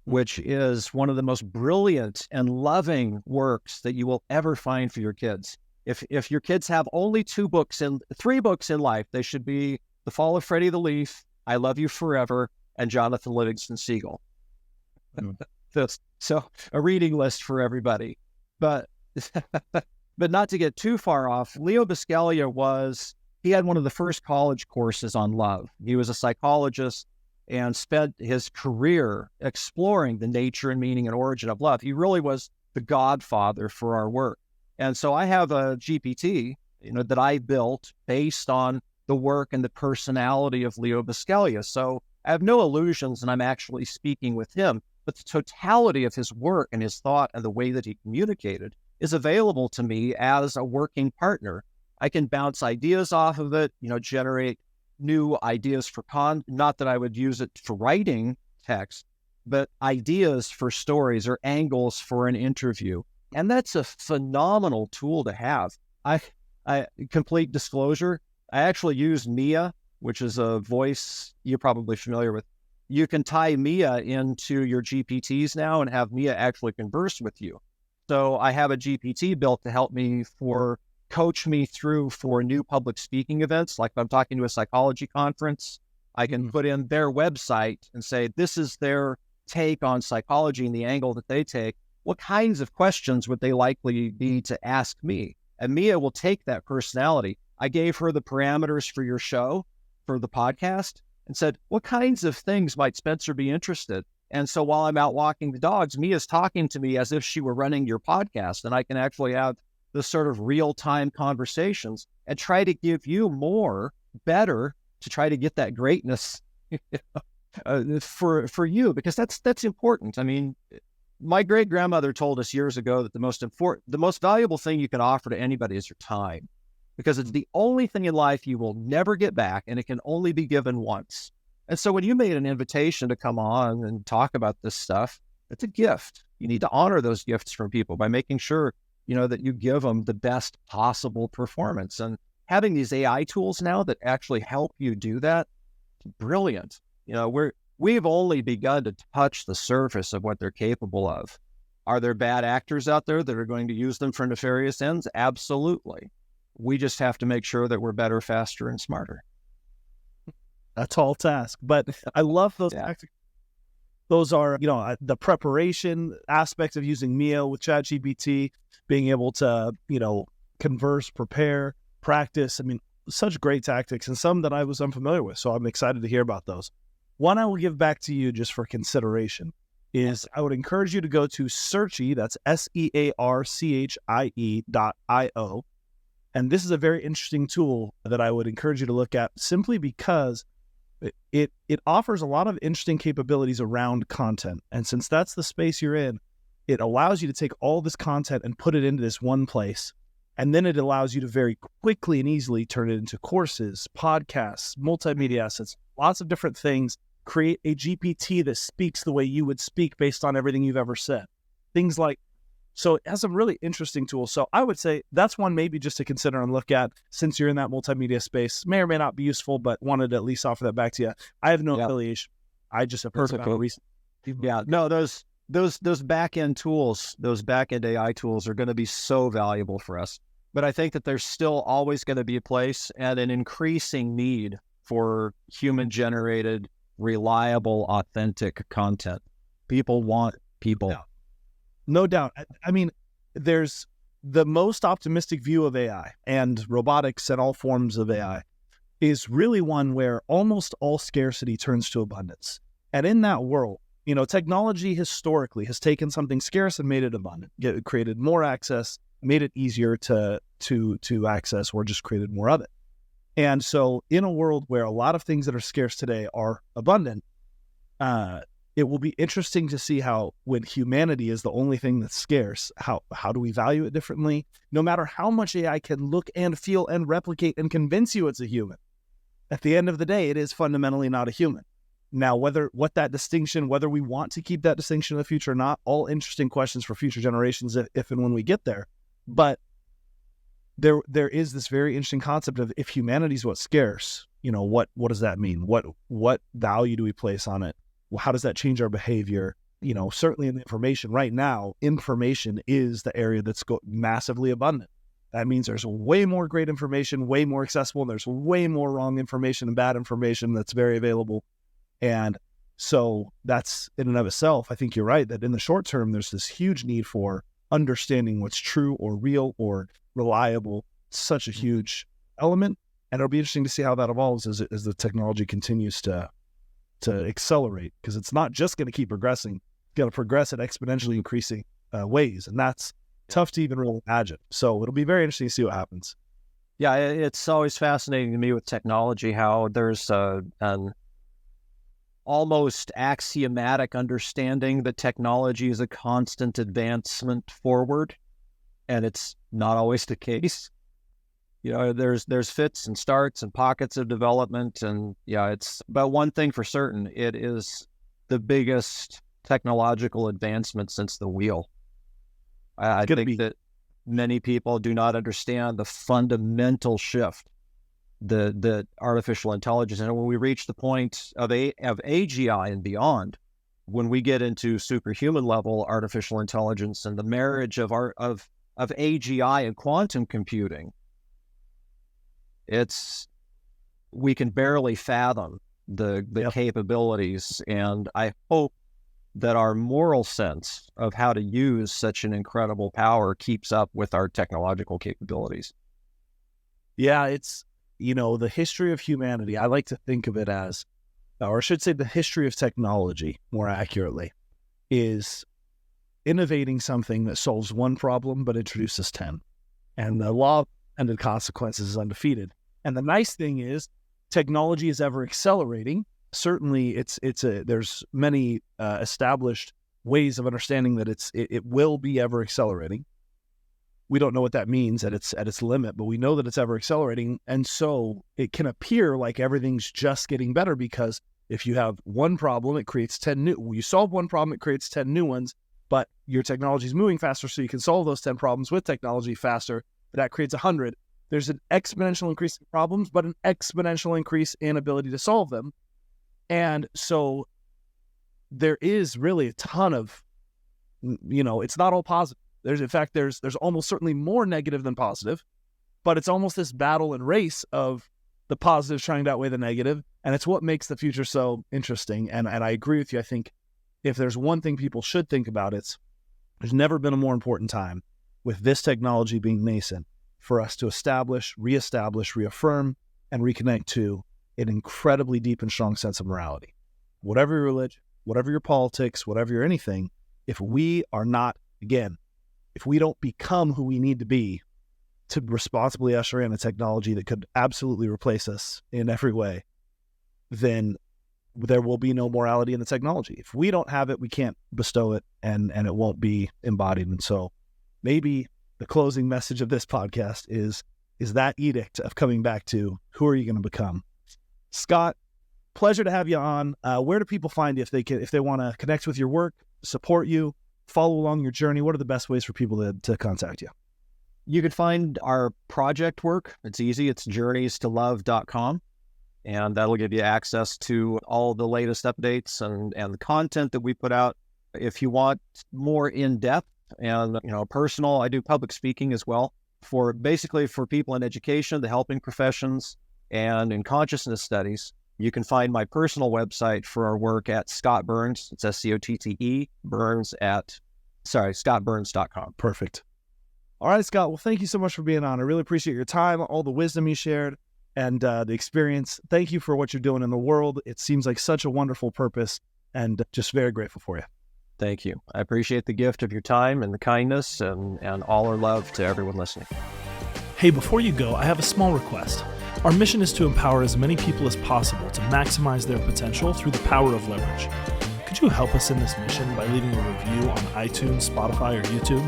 which is one of the most brilliant and loving works that you will ever find for your kids. If your kids have only three books in life, they should be The Fall of Freddie the Leaf, I Love You Forever, and Jonathan Livingston Seagull. So a reading list for everybody. But not to get too far off, Leo Buscaglia he had one of the first college courses on love. He was a psychologist and spent his career exploring the nature and meaning and origin of love. He really was the godfather for our work. And so I have a GPT, that I built based on the work and the personality of Leo Buscaglia. So I have no illusions, and I'm actually speaking with him. But the totality of his work and his thought and the way that he communicated is available to me as a working partner. I can bounce ideas off of it, generate new ideas for not that I would use it for writing text, but ideas for stories or angles for an interview. And that's a phenomenal tool to have. I complete disclosure, I actually use Mia, which is a voice you're probably familiar with. You can tie Mia into your GPTs now and have Mia actually converse with you. So I have a GPT built to help me coach me through for new public speaking events. Like if I'm talking to a psychology conference, I can put in their website and say, this is their take on psychology and the angle that they take. What kinds of questions would they likely be to ask me? And Mia will take that personality. I gave her the parameters for your show, for the podcast, and said, what kinds of things might Spencer be interested? And so while I'm out walking the dogs, Mia's talking to me as if she were running your podcast, and I can actually have this sort of real-time conversations and try to give you better, to try to get that greatness for you, because that's important. I mean, my great-grandmother told us years ago that the most valuable thing you can offer to anybody is your time, because it's the only thing in life you will never get back, and it can only be given once. And so when you made an invitation to come on and talk about this stuff, it's a gift. You need to honor those gifts from people by making sure, that you give them the best possible performance. And having these AI tools now that actually help you do that, brilliant. We've only begun to touch the surface of what they're capable of. Are there bad actors out there that are going to use them for nefarious ends? Absolutely. We just have to make sure that we're better, faster, and smarter. A tall task, but I love those tactics. Those are, the preparation aspect of using Mia with ChatGPT, being able to, converse, prepare, practice. I mean, such great tactics, and some that I was unfamiliar with. So I'm excited to hear about those. One I will give back to you just for consideration is I would encourage you to go to Searchie, that's SEARCHIE.io. And this is a very interesting tool that I would encourage you to look at simply because it offers a lot of interesting capabilities around content. And since that's the space you're in, it allows you to take all this content and put it into this one place. And then it allows you to very quickly and easily turn it into courses, podcasts, multimedia assets, lots of different things. Create a GPT that speaks the way you would speak based on everything you've ever said. Things like, so it has some really interesting tools. So I would say that's one maybe just to consider and look at since you're in that multimedia space. May or may not be useful, but wanted to at least offer that back to you. I have no affiliation. I just have heard about recent. Yeah, no, those back-end tools, those back-end AI tools are going to be so valuable for us. But I think that there's still always going to be a place and an increasing need for human-generated, reliable, authentic content. People want people. No doubt. I mean, there's the most optimistic view of AI and robotics and all forms of AI is really one where almost all scarcity turns to abundance. And in that world, technology historically has taken something scarce and made it abundant, created more access, made it easier to access, or just created more of it. And so in a world where a lot of things that are scarce today are abundant, it will be interesting to see how, when humanity is the only thing that's scarce, how do we value it differently? No matter how much AI can look and feel and replicate and convince you it's a human, at the end of the day, it is fundamentally not a human. Now, whether we want to keep that distinction in the future or not, all interesting questions for future generations if and when we get there. But there is this very interesting concept of, if humanity is what's scarce, what does that mean? What value do we place on it? How does that change our behavior? Certainly in the information right now, information is the area that's massively abundant. That means there's way more great information, way more accessible, and there's way more wrong information and bad information that's very available. And so that's in and of itself, I think you're right, that in the short term, there's this huge need for understanding what's true or real or reliable. Such a huge element. And it'll be interesting to see how that evolves as the technology continues to accelerate, because it's not just going to keep progressing. It's going to progress at exponentially increasing ways. And that's tough to even really imagine. So it'll be very interesting to see what happens. Yeah, it's always fascinating to me with technology, how there's an almost axiomatic understanding that technology is a constant advancement forward, and it's not always the case. There's fits and starts and pockets of development, and but one thing for certain, it is the biggest technological advancement since the wheel. I think that many people do not understand the fundamental shift that artificial intelligence, and when we reach the point of AGI and beyond, when we get into superhuman level artificial intelligence and the marriage of AGI and quantum computing, we can barely fathom the capabilities. And I hope that our moral sense of how to use such an incredible power keeps up with our technological capabilities. Yeah, it's, the history of humanity, I like to think of it as, or I should say the history of technology more accurately, is innovating something that solves one problem but introduces 10. And the law of unintended consequences is undefeated. And the nice thing is technology is ever accelerating. Certainly there's many established ways of understanding that it will be ever accelerating. We don't know what that means at its limit, but we know that it's ever accelerating. And so it can appear like everything's just getting better, because if you have one problem, it creates 10 new. You solve one problem, it creates 10 new ones. but your technology is moving faster, so you can solve those 10 problems with technology faster. That creates 100. There's an exponential increase in problems, but an exponential increase in ability to solve them. And so there is really a ton of, it's not all positive. There's almost certainly more negative than positive, but it's almost this battle and race of the positives trying to outweigh the negative. And it's what makes the future so interesting. And I agree with you. I think if there's one thing people should think about, it's there's never been a more important time with this technology being nascent for us to establish, reestablish, reaffirm, and reconnect to an incredibly deep and strong sense of morality. Whatever your religion, whatever your politics, whatever your anything, if we are not, again, if we don't become who we need to be to responsibly usher in a technology that could absolutely replace us in every way, then there will be no morality in the technology. If we don't have it, we can't bestow it, and it won't be embodied. And so maybe the closing message of this podcast is that edict of coming back to who are you going to become? Scotte, pleasure to have you on. Where do people find you if they want to connect with your work, support you, follow along your journey? What are the best ways for people to contact you? You could find our project work. It's easy. It's journeystolove.com. And that'll give you access to all the latest updates and the content that we put out. If you want more in-depth and personal, I do public speaking as well for people in education, the helping professions, and in consciousness studies. You can find my personal website for our work at Scotte Burns. It's SCOTTE Burns ScotteBurns.com. Perfect. All right, Scotte. Well, thank you so much for being on. I really appreciate your time, all the wisdom you shared, and the experience. Thank you for what you're doing in the world. It seems like such a wonderful purpose, and just very grateful for you. Thank you. I appreciate the gift of your time and the kindness, and all our love to everyone listening. Hey, before you go, I have a small request. Our mission is to empower as many people as possible to maximize their potential through the power of leverage. Could you help us in this mission by leaving a review on iTunes, Spotify, or YouTube?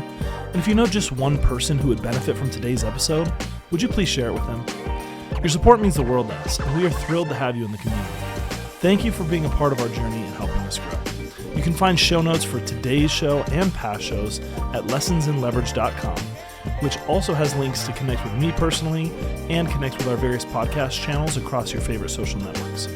And if you know just one person who would benefit from today's episode, would you please share it with them? Your support means the world to us, and we are thrilled to have you in the community. Thank you for being a part of our journey and helping us grow. You can find show notes for today's show and past shows at lessonsinleverage.com, which also has links to connect with me personally and connect with our various podcast channels across your favorite social networks.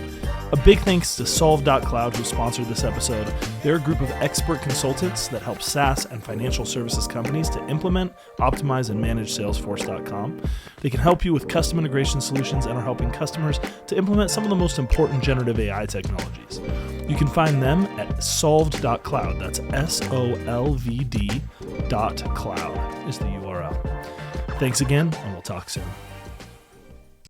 A big thanks to Solve.cloud, who sponsored this episode. They're a group of expert consultants that help SaaS and financial services companies to implement, optimize, and manage Salesforce.com. They can help you with custom integration solutions and are helping customers to implement some of the most important generative AI technologies. You can find them at solved.cloud. That's SOLVD.cloud is the URL. Thanks again, and we'll talk soon.